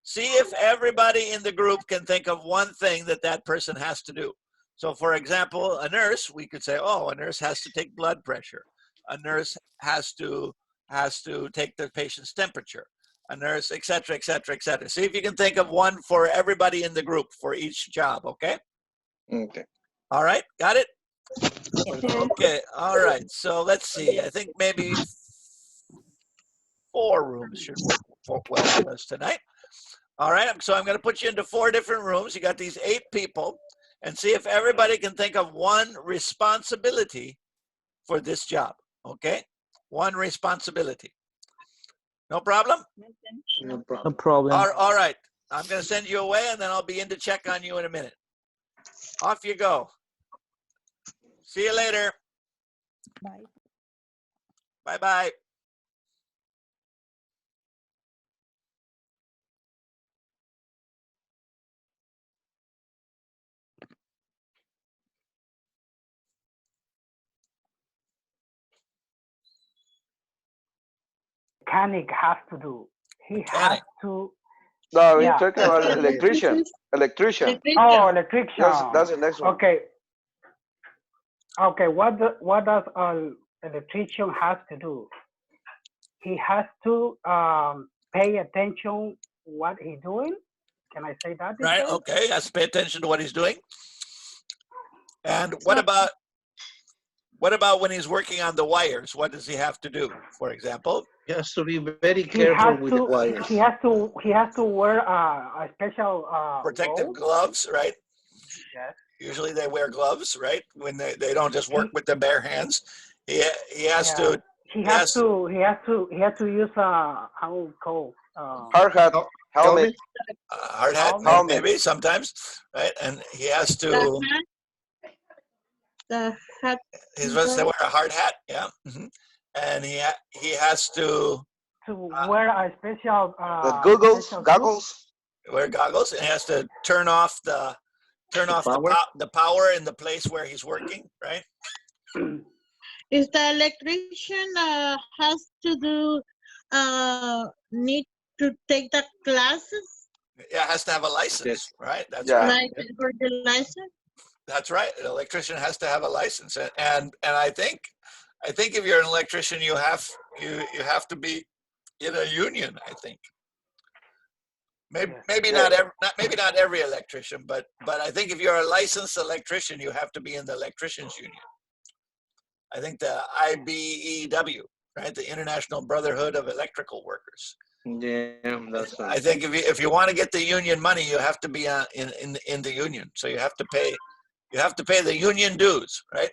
See if everybody in the group can think of one thing that person has to do. So for example, a nurse, we could say, oh, a nurse has to take blood pressure. A nurse has to take the patient's temperature. A nurse, et cetera, et cetera, et cetera. See if you can think of one for everybody in the group for each job, okay?
Okay.
All right, got it? Okay, all right. So let's see. I think maybe 4 rooms should work well for us tonight. All right, so I'm going to put you into 4 different rooms. You got these 8 people, and see if everybody can think of one responsibility for this job, okay? One responsibility. No problem?
No problem.
No problem.
All right, I'm going to send you away, and then I'll be in to check on you in a minute. Off you go. See you later.
Bye.
Bye-bye.
Mechanic has to do. He has to.
No, we're talking about electrician. Electrician.
Oh, electrician.
That's the next one.
Okay. Okay. What does an electrician has to do? He has to pay attention what he's doing. Can I say that?
Right. Okay. Has to pay attention to what he's doing. And what about when he's working on the wires? What does he have to do? For example,
he has to be very careful with the wires.
He has to wear a special
protective gloves, right?
Yes.
Usually they wear gloves, right? When they don't just work with their bare hands. He has to.
He has to use how called
hard hat, helmet.
Hard hat, maybe sometimes, right? And he has to.
The hat.
He's supposed to wear a hard hat, yeah. And he has to
wear a special
goggles.
Wear goggles, and he has to turn off the power in the place where he's working, right?
Is the electrician has to do need to take the classes?
Yeah, has to have a license, right? That's
right. For the license.
That's right. An electrician has to have a license, and I think if you're an electrician, you have to be in a union. I think maybe not every electrician, but I think if you're a licensed electrician, you have to be in the electricians union. I think the IBEW, right, the International Brotherhood of Electrical Workers.
Yeah, that's right.
I think if you want to get the union money, you have to be in the union. So you have to pay the union dues, right?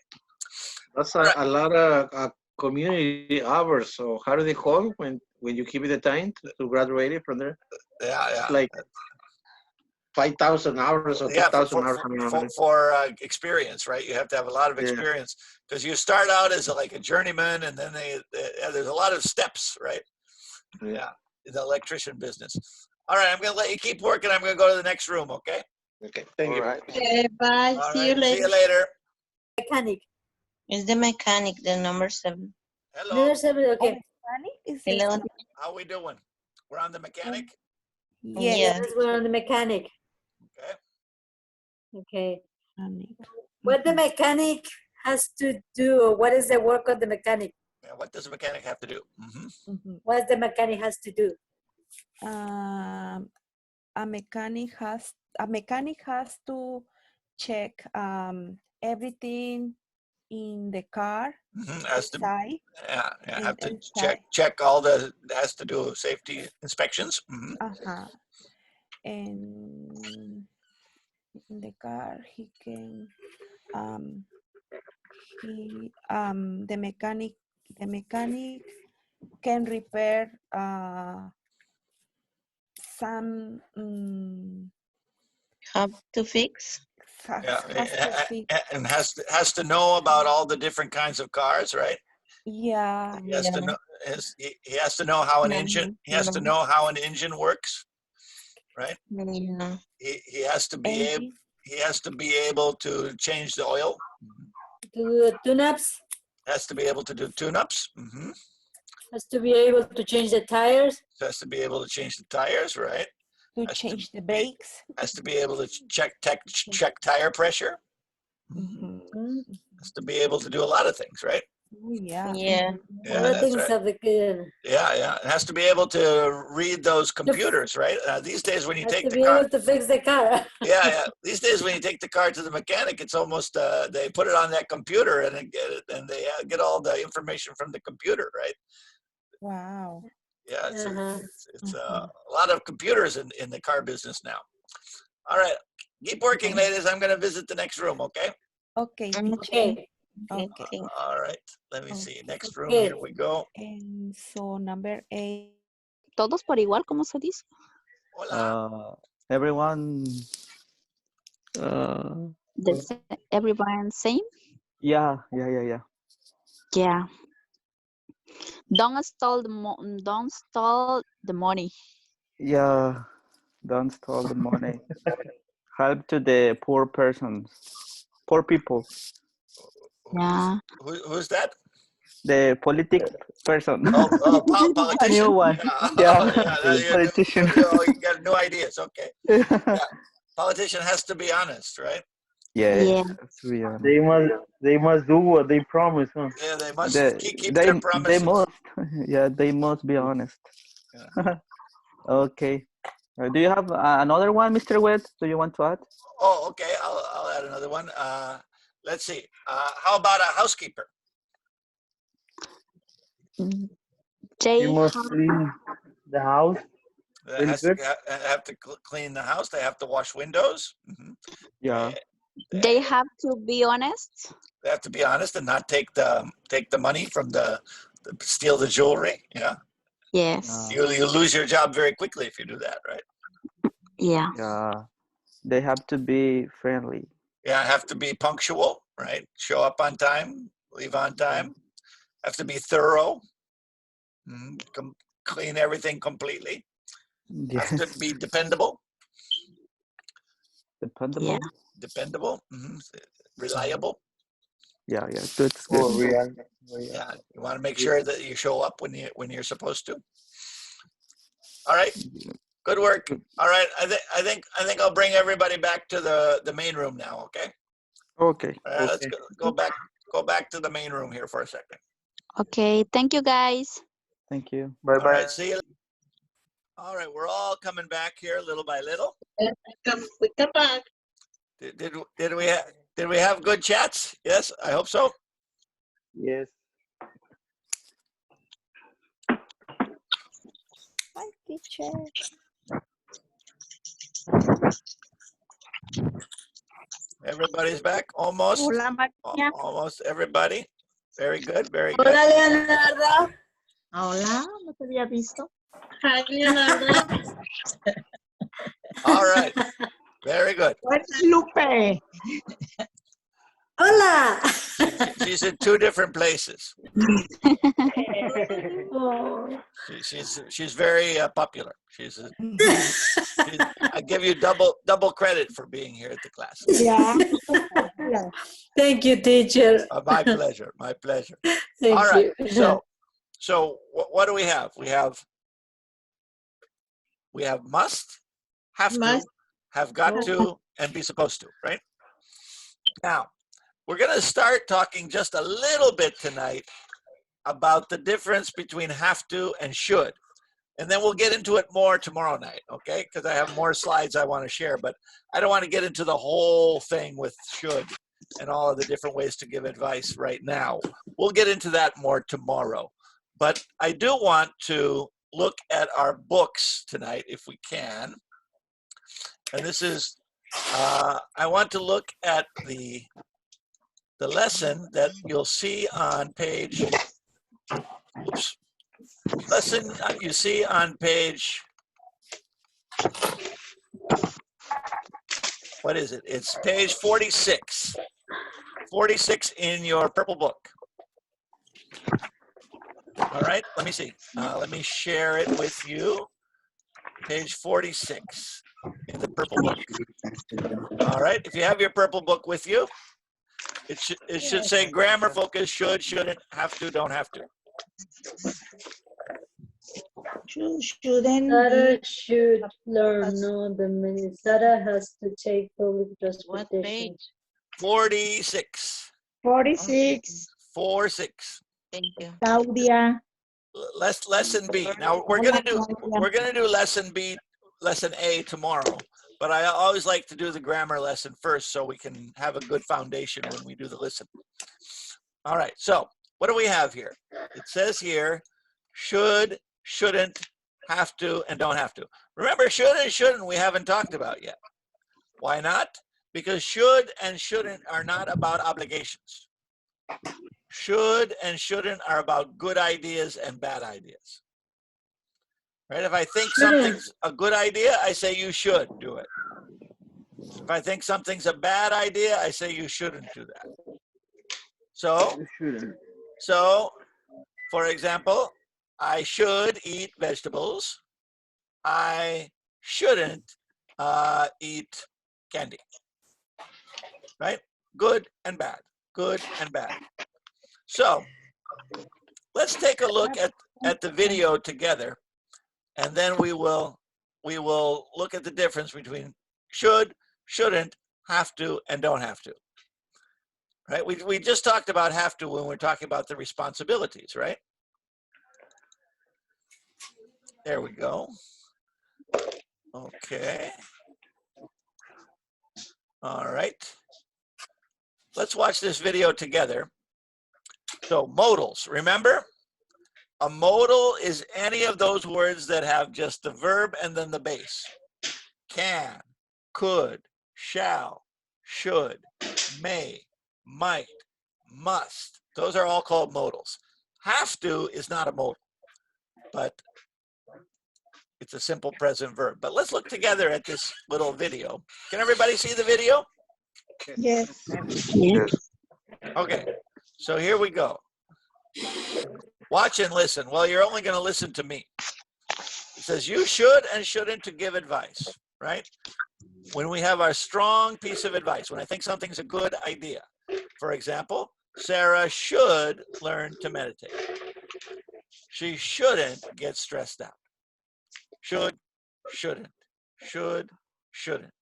That's a lot of community hours. So how do they call when you keep the time to graduate from there?
Yeah.
It's like 5,000 hours or 2,000 hours
for experience, right? You have to have a lot of experience because you start out as a journeyman, and then there's a lot of steps, right? Yeah, in the electrician business. All right, I'm going to let you keep working. I'm going to go to the next room, okay?
Okay, thank you.
All right.
Okay, bye.
All
See you
right,
later.
see you later.
Mechanic. Is the mechanic the number 7?
Hello,
Number 7, okay.
Mechanic is
Hello.
how we doing? We're on the mechanic?
yes.
Yes.
Yes, we're on the mechanic.
Okay.
Okay.
Mechanic.
What the mechanic has to do? What is the work of the mechanic?
Yeah, what does a mechanic have to do?
What the mechanic has to do?
A mechanic has to check everything in the car
Has to,
inside.
have to
inside.
check all the, has to do with safety inspections.
And in the car he can the mechanic can repair some
Have to fix.
And has to know about all the different kinds of cars, right?
Yeah.
He has to know. He has to know how an engine. He has to know how an engine works, right?
Yeah.
He has to be able. He has to be able to change the oil.
Do tune-ups.
Has to be able to do tune-ups.
Has to be able to change the tires.
Has to be able to change the tires, right?
To change the brakes.
Has to be able to check tire pressure. Has to be able to do a lot of things, right?
Yeah.
Yeah.
Yeah,
Other
that's
things
right.
of the kid.
Yeah. It has to be able to read those computers, right? These days when you
Has
take
to
the
be
car,
able to fix the car.
yeah. These days when you take the car to the mechanic, it's almost they put it on that computer and they get all the information from the computer, right?
Wow.
Yeah, it's a lot of computers in the car business now. All right, keep working, ladies. I'm going to visit the next room. Okay.
Okay.
Okay.
Okay.
All right. Let me see. Next room.
Okay.
Here we go.
And so number 8.
Todos por igual, ¿cómo se dice?
Everyone.
Everyone same?
Yeah.
Yeah. Don't steal the money.
Yeah. Don't steal the money. Help to the poor persons, poor people.
Yeah.
Who's that?
The politic person.
Politician.
A new one. Politician.
You got new ideas. Okay. Yeah. Politician has to be honest, right?
Yes.
Yeah.
They must do what they promise, huh?
Yeah, they must keep their promises.
They must. Yeah, they must be honest.
Yeah.
Okay. Do you have another one, Mr. Wett? Do you want to add?
Oh, okay. I'll add another one. Let's see. How about a housekeeper?
They must clean the house.
They have to clean the house. They have to wash windows.
Yeah.
They have to be honest.
They have to be honest and not take the money from steal the jewelry. Yeah.
Yes.
You lose your job very quickly if you do that, right?
Yeah.
Yeah. They have to be friendly.
Yeah, have to be punctual, right? Show up on time, leave on time. Have to be thorough. Clean everything completely.
Yes.
Have to be dependable.
Dependable.
Yeah.
Dependable. Reliable.
Yeah. Good.
Yeah, you want to make sure that you show up when you're supposed to. All right. Good work. All right. I think I'll bring everybody back to the main room now. Okay.
Okay.
All right, let's go back to the main room here for a second.
Okay. Thank you, guys.
Thank you.
All right. See you. All right. We're all coming back here little by little.
We come back.
Did we have good chats? Yes, I hope so.
Yes.
Hi, teacher.
Everybody's back almost.
Hola, María.
Almost everybody. Very good. Very good.
Hola, Leonardo.
Hola, no te había visto.
Hi, Leonardo.
All right. Very good.
Where's Lupe?
Hola.
She's in two different places.
Oh.
She's very popular. I give you double credit for being here at the class.
Yeah. Thank you, teacher.
My pleasure. My pleasure.
Thank
All right.
you.
So what do we have? We have must, have to,
Must.
have got to, and be supposed to, right? Now, we're going to start talking just a little bit tonight about the difference between have to and should. And then we'll get into it more tomorrow night, okay? Because I have more slides I want to share, but I don't want to get into the whole thing with should and all of the different ways to give advice right now. We'll get into that more tomorrow. But I do want to look at our books tonight, if we can. And this is, I want to look at the lesson that you'll see on page, oops, lesson you see on page, what is it? It's page 46. 46 in your purple book. All right, let me see. Let me share it with you. Page 46 in the purple book. All right, if you have your purple book with you, it should say grammar focus, should, shouldn't, have to, don't have to.
Shouldn't
Sarah
be.
should learn, no, the minute. Sarah has to take public
What
transportation.
page?
46.
46.
46.
Thank you.
Claudia.
Lesson B. Now we're gonna do lesson B, lesson A tomorrow. But I always like to do the grammar lesson first so we can have a good foundation when we do the listen. All right, so what do we have here? It says here, should, shouldn't, have to, and don't have to. Remember, should and shouldn't we haven't talked about yet. Why not? Because should and shouldn't are not about obligations. Should and shouldn't are about good ideas and bad ideas. Right? If I think something's a good idea, I say you should do it. If I think something's a bad idea, I say you shouldn't do that. So for example, I should eat vegetables. I shouldn't eat candy. Right? Good and bad. Good and bad. So let's take a look at the video together, and then we will look at the difference between should, shouldn't, have to, and don't have to. Right? We just talked about have to when we're talking about the responsibilities, right? There we go. Okay. All right. Let's watch this video together. So modals, remember? A modal is any of those words that have just the verb and then the base. Can, could, shall, should, may, might, must. Those are all called modals. Have to is not a modal, but it's a simple present verb. But let's look together at this little video. Can everybody see the video?
Yes.
Yes.
Okay, so here we go. Watch and listen. Well, you're only going to listen to me. It says you should and shouldn't to give advice, right? When we have our strong piece of advice, when I think something's a good idea. For example, Sarah should learn to meditate. She shouldn't get stressed out. Should, shouldn't. Should, shouldn't.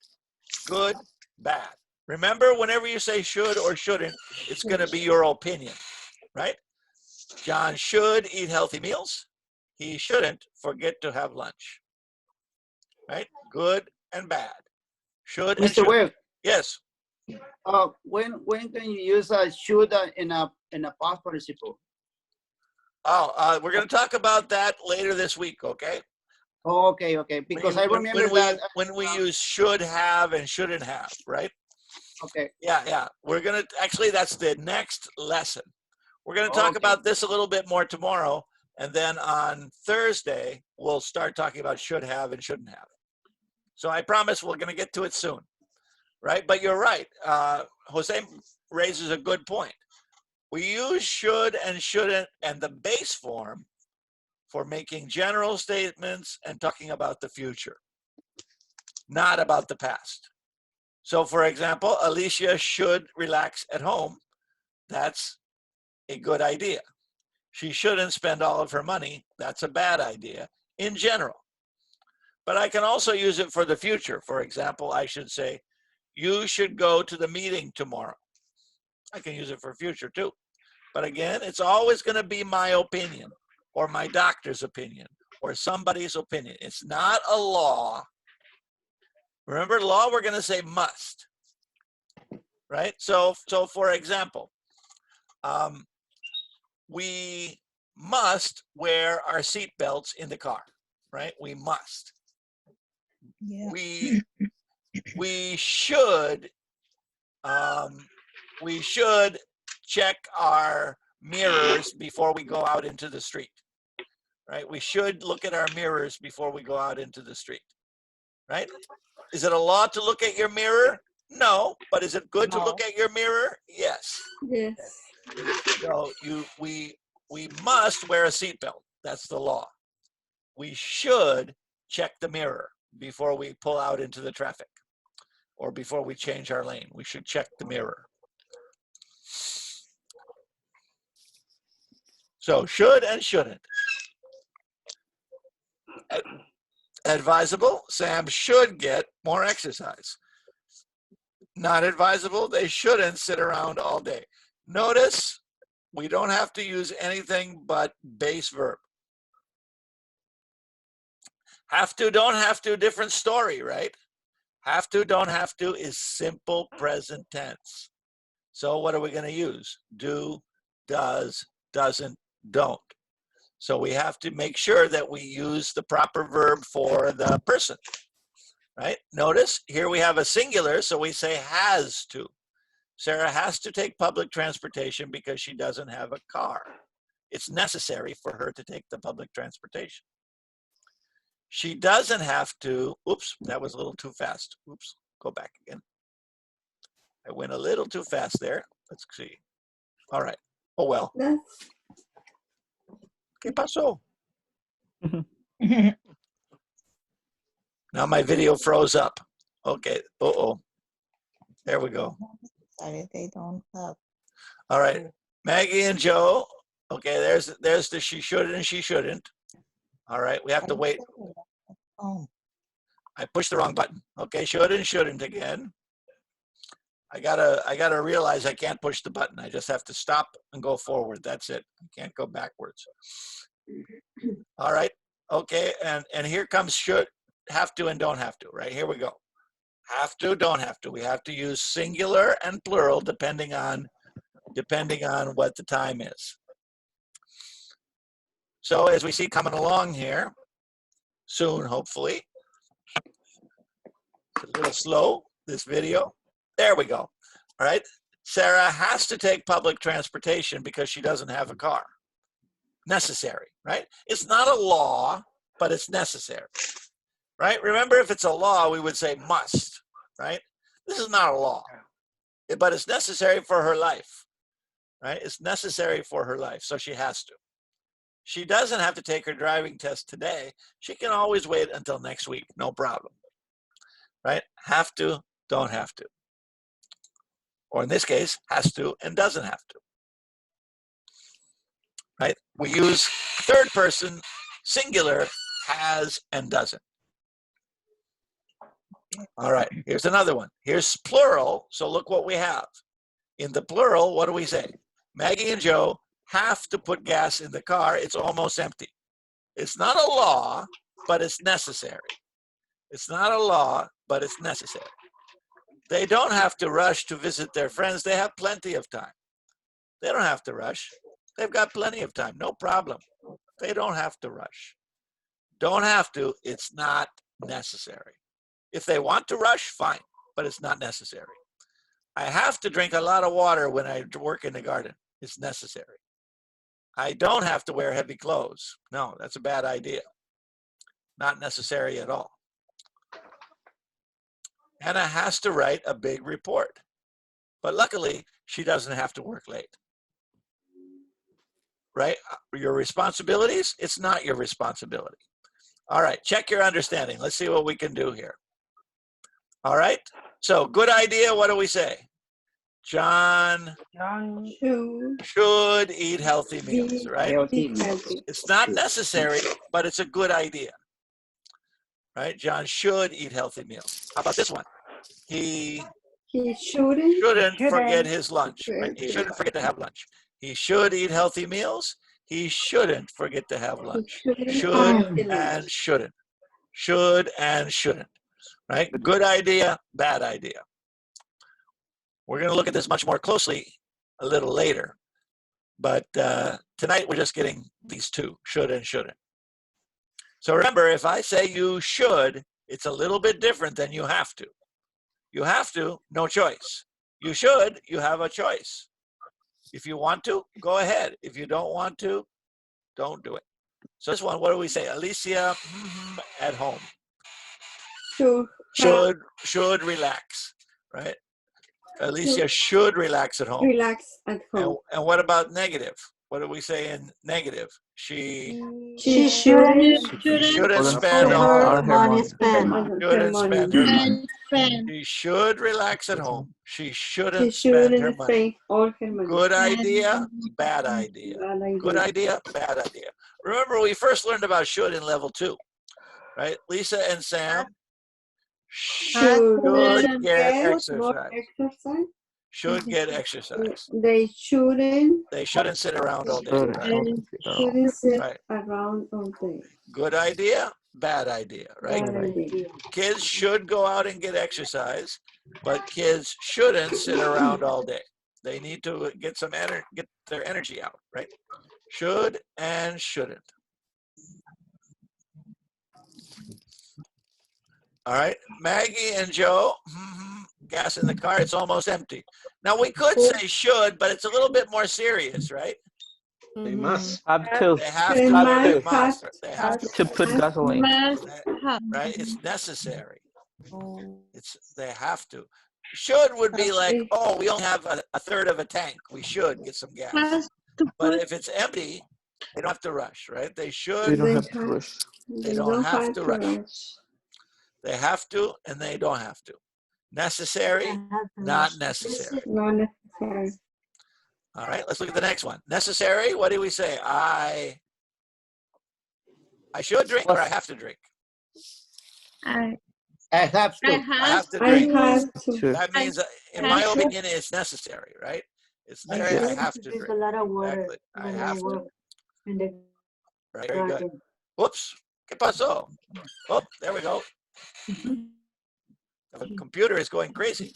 Good, bad. Remember, whenever you say should or shouldn't, it's going to be your opinion, right? John should eat healthy meals. He shouldn't forget to have lunch. Right? Good and bad. Should and
Mr.
should.
Webb,
Yes.
when can you use should in a past participle?
Oh, we're going to talk about that later this week, okay?
Oh, okay, okay. Because I remember that
when we use should have and shouldn't have, right?
Okay.
Yeah. We're going to, actually, that's the next lesson. We're going to talk about this a little bit more tomorrow. And then on Thursday, we'll start talking about should have and shouldn't have. So I promise we're going to get to it soon. right? But you're right. Jose raises a good point. We use should and shouldn't and the base form for making general statements and talking about the future, not about the past. So for example, Alicia should relax at home. That's a good idea. She shouldn't spend all of her money. That's a bad idea in general. But I can also use it for the future. For example, I should say, you should go to the meeting tomorrow. I can use it for future too. But again, it's always going to be my opinion or my doctor's opinion or somebody's opinion. It's not a law. Remember, law, we're going to say must, right? So for example, we must wear our seat belts in the car, right? We must.
Yeah.
We should check our mirrors before we go out into the street, right? We should look at our mirrors before we go out into the street, right? Is it a law to look at your mirror? No, but is it good to look at your mirror? Yes.
Yes.
So we must wear a seatbelt. That's the law. We should check the mirror before we pull out into the traffic or before we change our lane. We should check the mirror. So should and shouldn't. Advisable, Sam should get more exercise. Not advisable, they shouldn't sit around all day. Notice we don't have to use anything but base verb. Have to, don't have to, different story, right? Have to, don't have to is simple present tense. So what are we going to use? Do, does, doesn't, don't. So we have to make sure that we use the proper verb for the person, right? Notice here we have a singular, so we say has to. Sarah has to take public transportation because she doesn't have a car. It's necessary for her to take the public transportation. She doesn't have to, oops, that was a little too fast. Oops, go back again. I went a little too fast there. Let's see. All right. Oh, well. ¿Qué pasó? Now my video froze up. Okay. Uh-oh. There we go.
Sorry, they don't have.
All right. Maggie and Joe. Okay, there's the she should and she shouldn't. All right, we have to wait.
Oh.
I pushed the wrong button. Okay, should and shouldn't again. I gotta realize I can't push the button. I just have to stop and go forward. That's it. I can't go backwards. All right. Okay, and here comes should, have to, and don't have to. Right, here we go. Have to, don't have to. We have to use singular and plural depending on what the time is. So as we see coming along here, soon hopefully. It's a little slow, this video. There we go. All right. Sarah has to take public transportation because she doesn't have a car. Necessary, right? It's not a law, but it's necessary, right? Remember, if it's a law, we would say must, right? This is not a law, but it's necessary for her life, right? It's necessary for her life, so she has to. She doesn't have to take her driving test today. She can always wait until next week, no problem, right? Have to, don't have to. Or in this case, has to and doesn't have to. Right? We use third person singular, has and doesn't. All right, here's another one. Here's plural, so look what we have. In the plural, what do we say? Maggie and Joe have to put gas in the car. It's almost empty. It's not a law, but it's necessary. It's not a law, but it's necessary. They don't have to rush to visit their friends. They have plenty of time. They don't have to rush. They've got plenty of time. No problem. They don't have to rush. Don't have to. It's not necessary. If they want to rush, fine, but it's not necessary. I have to drink a lot of water when I work in the garden. It's necessary. I don't have to wear heavy clothes. No, that's a bad idea. Not necessary at all. Anna has to write a big report. But luckily, she doesn't have to work late. Right? Your responsibilities, it's not your responsibility. All right, check your understanding. Let's see what we can do here. All right, so good idea. What do we say? John should eat healthy meals, right? It's not necessary, but it's a good idea. Right? John should eat healthy meals. How about this one? He shouldn't forget his lunch. Right? He shouldn't forget to have lunch. He should eat healthy meals. He shouldn't forget to have lunch. Should and shouldn't. Should and shouldn't. Right? Good idea, bad idea. We're going to look at this much more closely a little later. But tonight we're just getting these two, should and shouldn't. So remember, if I say you should, it's a little bit different than you have to. You have to, no choice. You should, you have a choice. If you want to, go ahead. If you don't want to, don't do it. So this one, what do we say? Alicia at home. Should relax, right? Alicia should relax at home.
Relax at home.
And what about negative? What do we say in negative? She shouldn't spend all her money. Shouldn't spend her money. She should relax at home. She shouldn't spend her money. Good idea, bad idea. Good idea, bad idea. Remember, we first learned about should in level 2, right? Lisa and Sam should get exercise. Should get exercise.
They
shouldn't sit around all day.
Shouldn't sit around all day.
Good idea, bad idea, right? Kids should go out and get exercise, but kids shouldn't sit around all day. They need to get some energy, get their energy out, right? Should and shouldn't. All right, Maggie and Joe, gas in the car, it's almost empty. Now we could say should, but it's a little bit more serious, right?
They must.
Have to.
They have to. They must. They have
to put gasoline.
Right? It's necessary. They have to. Should would be like, oh, we only have a third of a tank. We should get some gas. But if it's empty, they don't have to rush, right? They should.
They don't have to rush.
They don't have to rush. They have to, and they don't have to. Necessary, not necessary.
Not necessary.
All right, let's look at the next one. Necessary, what do we say? I should drink or I have to drink?
I have to.
I have to drink. That means, in my opinion, it's necessary, right? It's necessary. I have to drink.
A lot of water.
Exactly. I have to. Right, very good.
garden.
Whoops. ¿Qué pasó? Oh, there we go. The computer is going crazy.
I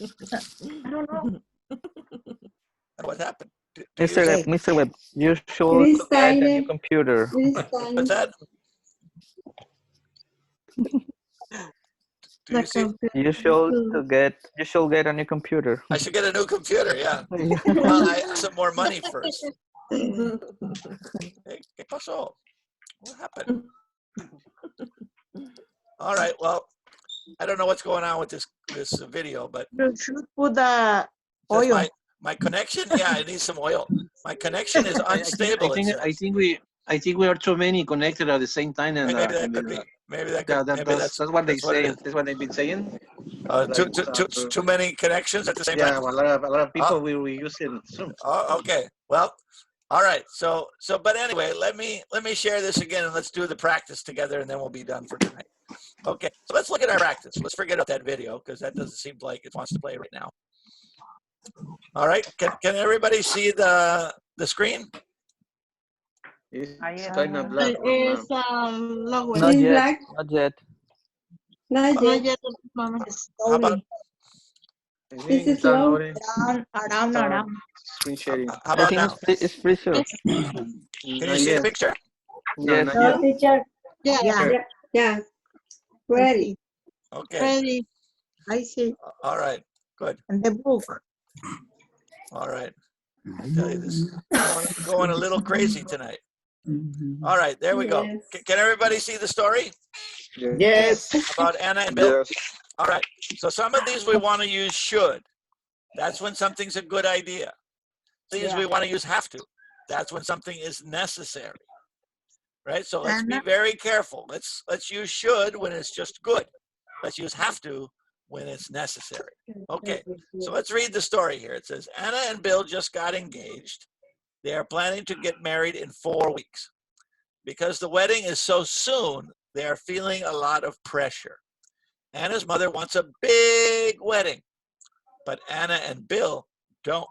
don't know.
What happened?
Mr. Webb, you should get a new computer.
What's that? Do you see?
You should get a new computer.
I should get a new computer, yeah. Well, I have some more money first. Hey, ¿qué pasó? What happened? All right, well, I don't know what's going on with this video, but
You should put the oil.
My connection, yeah, it needs some oil. My connection is unstable.
I think we are too many connected at the same time, and
Maybe that could be. Maybe that could,
that's what they say. That's what they've been saying.
Too many connections at the same time.
Yeah, well, a lot of people will be using Zoom.
Oh, okay. Well, all right. So, but anyway, let me share this again, and let's do the practice together, and then we'll be done for tonight. Okay. So let's look at our practice. Let's forget about that video because that doesn't seem like it wants to play right now. All right. Can everybody see the screen?
It's kind of black.
It's
Not yet. Not yet.
Not yet.
How about?
Is it slow?
Around.
Screen sharing.
How about now?
It's pretty sure.
Can you see the picture?
Yes.
No, teacher.
Yeah.
Ready.
Okay.
Ready. I see.
All right. Good.
And the book.
All right. I tell you, this is going a little crazy tonight. All right, there we go.
Yes.
Can everybody see the story
Yes.
about Anna and Bill?
Yes.
All right. So some of these we want to use should. That's when something's a good idea. These we want to use have to. That's when something is necessary. Right? So let's be very careful. Let's use should when it's just good. Let's use have to when it's necessary. Okay. So let's read the story here. It says, Anna and Bill just got engaged. They are planning to get married in 4 weeks. Because the wedding is so soon, they are feeling a lot of pressure. Anna's mother wants a big wedding, but Anna and Bill don't.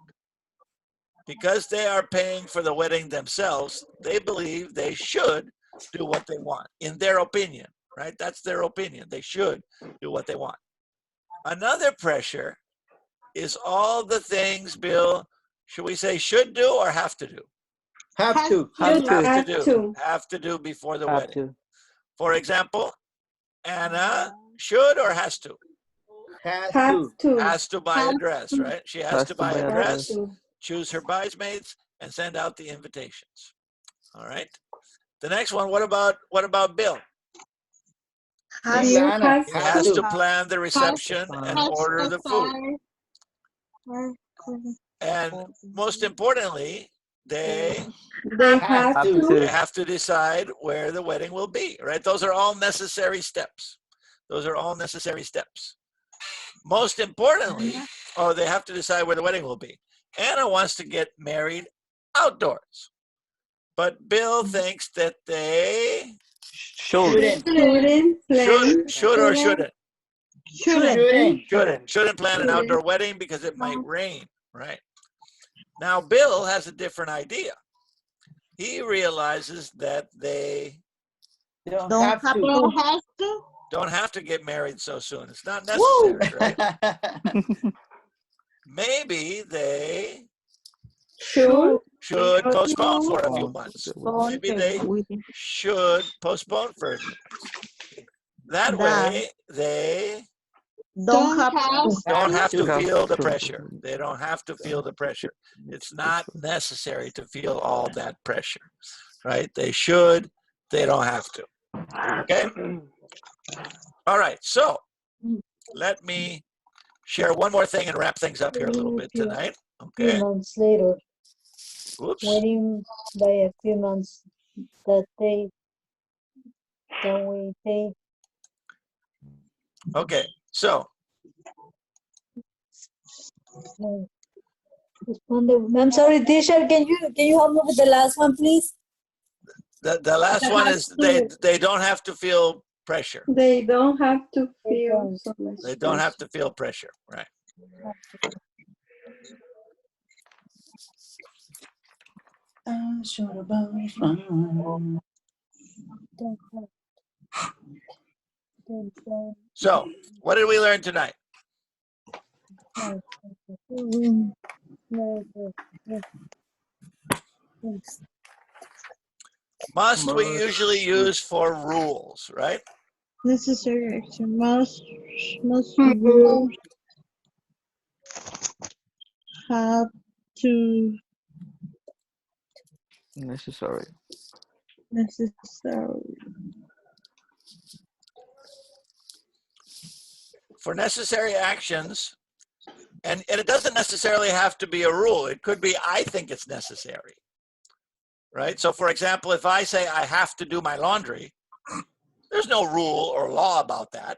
Because they are paying for the wedding themselves, they believe they should do what they want, in their opinion, right? That's their opinion. They should do what they want. Another pressure is all the things Bill, should we say should do or have to do?
Have to.
Have to do before the wedding. For example, Anna should or has to? Has to buy a dress, right? She has to buy a dress, choose her bridesmaids, and send out the invitations. All right. The next one, what about Bill?
Has
He has to plan the reception and order the food. And most importantly, they have to decide where the wedding will be, right? Those are all necessary steps. Those are all necessary steps. Most importantly, they have to decide where the wedding will be. Anna wants to get married outdoors, but Bill thinks that they should or shouldn't. Shouldn't plan an outdoor wedding because it might rain, right? Now, Bill has a different idea. He realizes that they don't have to get married so soon. It's not necessary, right? Maybe they should postpone for a few months. Maybe they should postpone for a few months. That way, they don't have to feel the pressure. They don't have to feel the pressure. It's not necessary to feel all that pressure, right? They should, they don't have to. Okay? All right, so let me share one more thing and wrap things up here a little bit tonight. Okay.
Few months later.
Oops.
Waiting by a few months that they don't we take.
Okay, so
I'm sorry, teacher. Can you help me with the last one, please?
the last one is they don't have to feel pressure.
They don't have to feel so much.
They don't have to feel pressure, right? So, what did we learn tonight? Must we usually use for rules, right?
Necessary action. Must rules have to
Necessary.
For necessary actions, and it doesn't necessarily have to be a rule. It could be, I think it's necessary, right? So for example, if I say I have to do my laundry, there's no rule or law about that.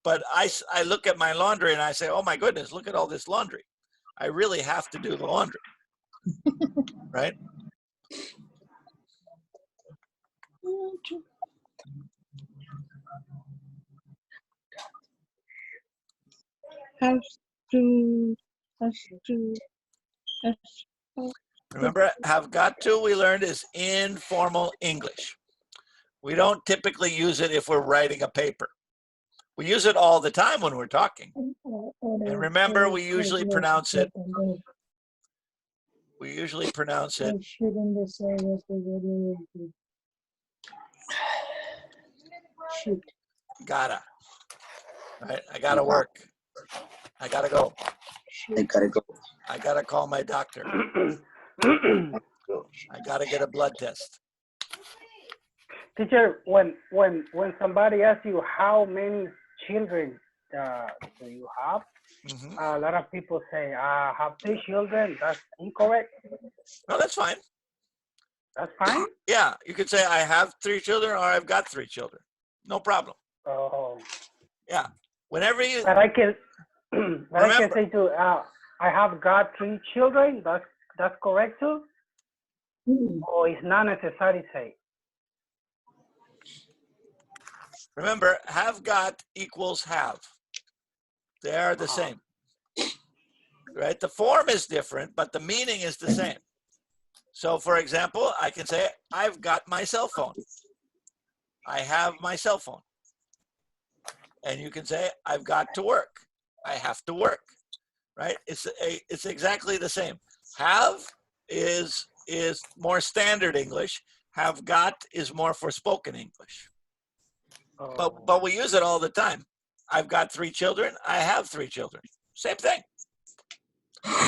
But I look at my laundry and I say, oh my goodness, look at all this laundry. I really have to do the laundry, right?
has to.
Remember, have got to, we learned, is informal English. We don't typically use it if we're writing a paper. We use it all the time when we're talking. And remember, we usually pronounce it. Gotta. Right? I gotta work. I gotta go. I gotta call my doctor. I gotta get a blood test.
Teacher, when somebody asks you how many children do you have?
Mhm.
A lot of people say, I have 3 children. That's incorrect.
No, that's fine.
That's fine?
Yeah, you could say I have 3 children or I've got 3 children. No problem.
Oh.
Yeah. Whenever you
But I can, but I can
remember,
say too, I have got 3 children. That's correct too? Or it's not necessary to say?
remember, have got equals have. They are the same. Right? The form is different, but the meaning is the same. So for example, I can say, I've got my cell phone. I have my cell phone. And you can say, I've got to work. I have to work. Right? It's exactly the same. Have is more standard English. Have got is more for spoken English. But we use it all the time. I've got 3 children. I have 3 children. Same thing.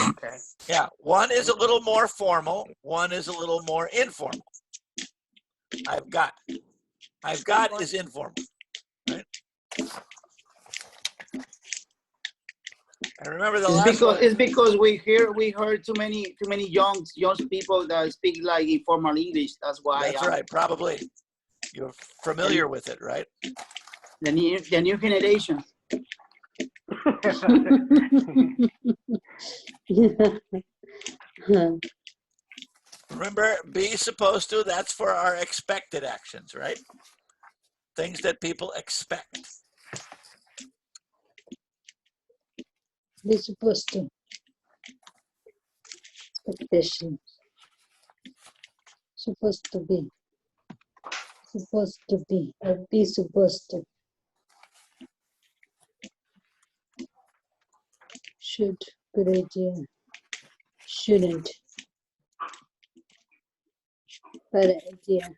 Okay.
Yeah, one is a little more formal, one is a little more informal. I've got is informal, right? And remember the last one.
It's because we heard too many young people that speak like informal English. That's why.
That's right, probably. You're familiar with it, right?
The new generation.
Remember, be supposed to, that's for our expected actions, right? Things that people expect.
Be supposed to. Expectation. Supposed to be. Supposed to be. Or be supposed to. Should. Good idea. Shouldn't. Bad idea.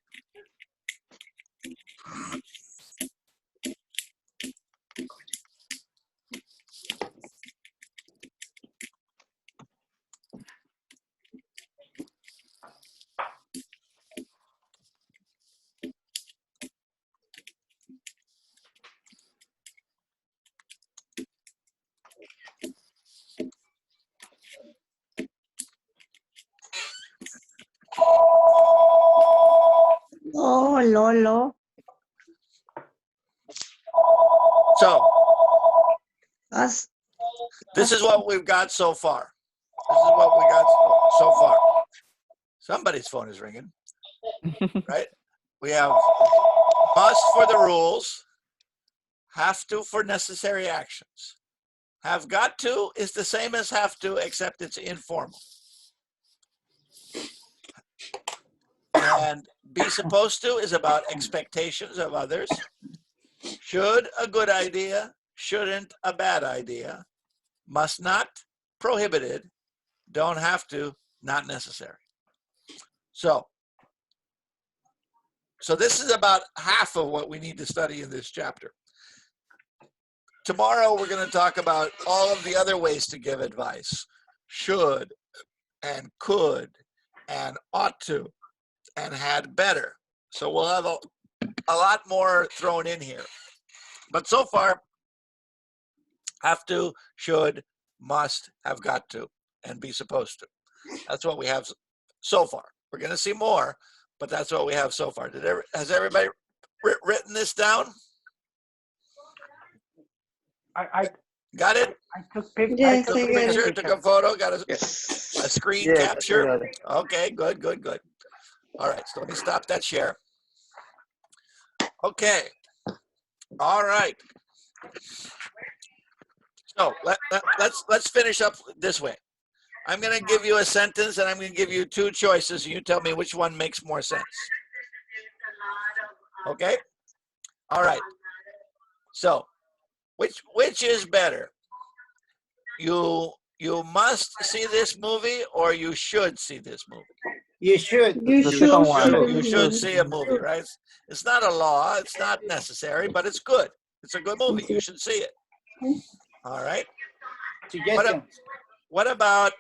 Oh, Lolo.
So,
That's
this is what we've got so far. This is what we got so far. Somebody's phone is ringing, right? We have must for the rules, have to for necessary actions. Have got to is the same as have to, except it's informal. And be supposed to is about expectations of others. Should, a good idea. Shouldn't, a bad idea. Must not, prohibited. Don't have to, not necessary. So this is about half of what we need to study in this chapter. Tomorrow, we're going to talk about all of the other ways to give advice. Should, and could, and ought to, and had better. So we'll have a lot more thrown in here. But so far, have to, should, must, have got to, and be supposed to. That's what we have so far. We're going to see more, but that's what we have so far. Has everybody written this down?
I
got it?
I took pictures.
Yes,
Took a picture, took a photo, got a screen capture. Okay, good. All right, so let me stop that share. Okay. All right. So let's finish up this way. I'm going to give you a sentence and I'm going to give you 2 choices and you tell me which one makes more sense. Okay? All right. So, which is better? You must see this movie or you should see this movie?
You should.
You should see a movie, right? It's not a law, it's not necessary, but it's good. It's a good movie. You should see it. All right. What about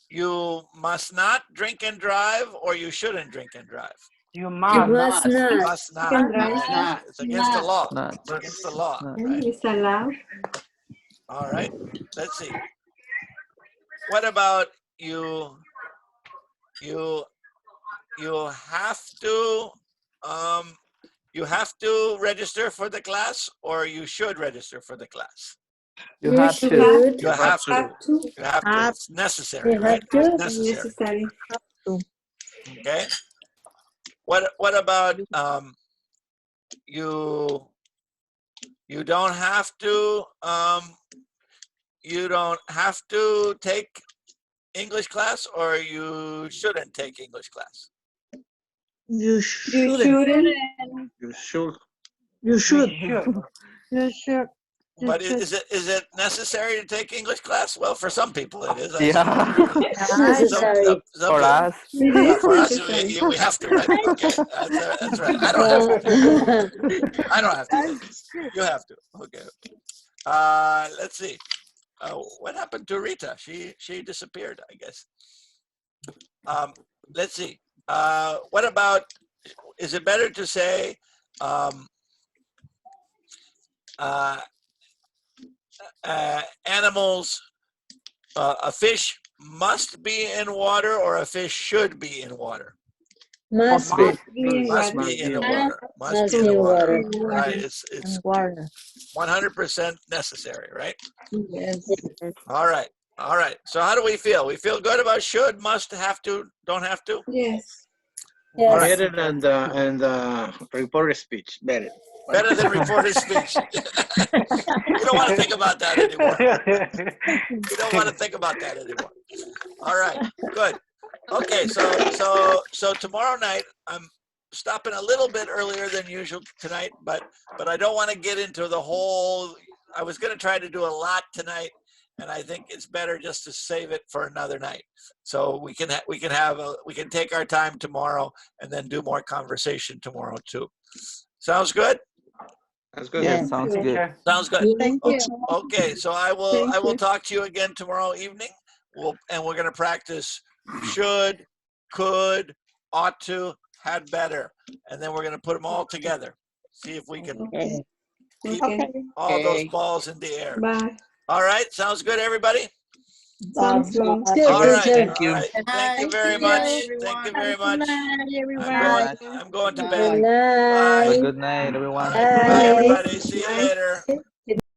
you must not drink and drive or you shouldn't drink and drive?
You must.
must not.
Must not.
Can drive.
Right?
Not.
It's against the law.
Not.
It's against the law.
Not.
Right.
It's allowed.
All right. Let's see. What about you? You have to you have to register for the class, or you should register for the class.
You have to.
should.
You have to.
Have to.
You have to. It's necessary,
You
right?
have to.
It's necessary.
Necessary.
Okay. What about you don't have to you don't have to take English class, or you shouldn't take English class.
You
You
shouldn't.
shouldn't.
You should.
You should.
You should.
But is it necessary to take English class? Well, for some people it is. I
Yeah.
suppose.
Necessary.
Some
For
people-
us.
Yeah, for us, we have to, right? Okay, that's right. I don't have to. I don't have to. You have to. Okay. Let's see. What happened to Rita? She disappeared, I guess. Let's see. What about? Is it better to say? Animals. A fish must be in water, or a fish should be in water.
Must
be.
Must be in the water.
Must be in water.
Right. It's
Water.
100% necessary, right?
Yes.
All right. All right. So how do we feel? We feel good about should, must, have to, don't have to?
Yes.
All right.
Better than the reported speech. Better.
Better than reported speech. You don't want to think about that anymore. You don't want to think about that anymore. All right. Good. Okay. So tomorrow night, I'm stopping a little bit earlier than usual tonight, but I don't want to get into the whole. I was going to try to do a lot tonight, and I think it's better just to save it for another night. So we can take our time tomorrow and then do more conversation tomorrow too. Sounds good?
That's good.
Yeah, sounds good.
Sounds good.
Thank you.
Okay, so I will
Thank you.
talk to you again tomorrow evening. And we're going to practice should, could, ought to, had better, and then we're going to put them all together. See if we can keep
Okay.
all those balls in the air.
Bye.
All right, sounds good, everybody.
Sounds good.
All right,
Thank you.
all right. Thank you very much. Thank you very much. I'm going to
Good
bed.
night.
Have a good night, everyone.
All right, bye, everybody. See you later.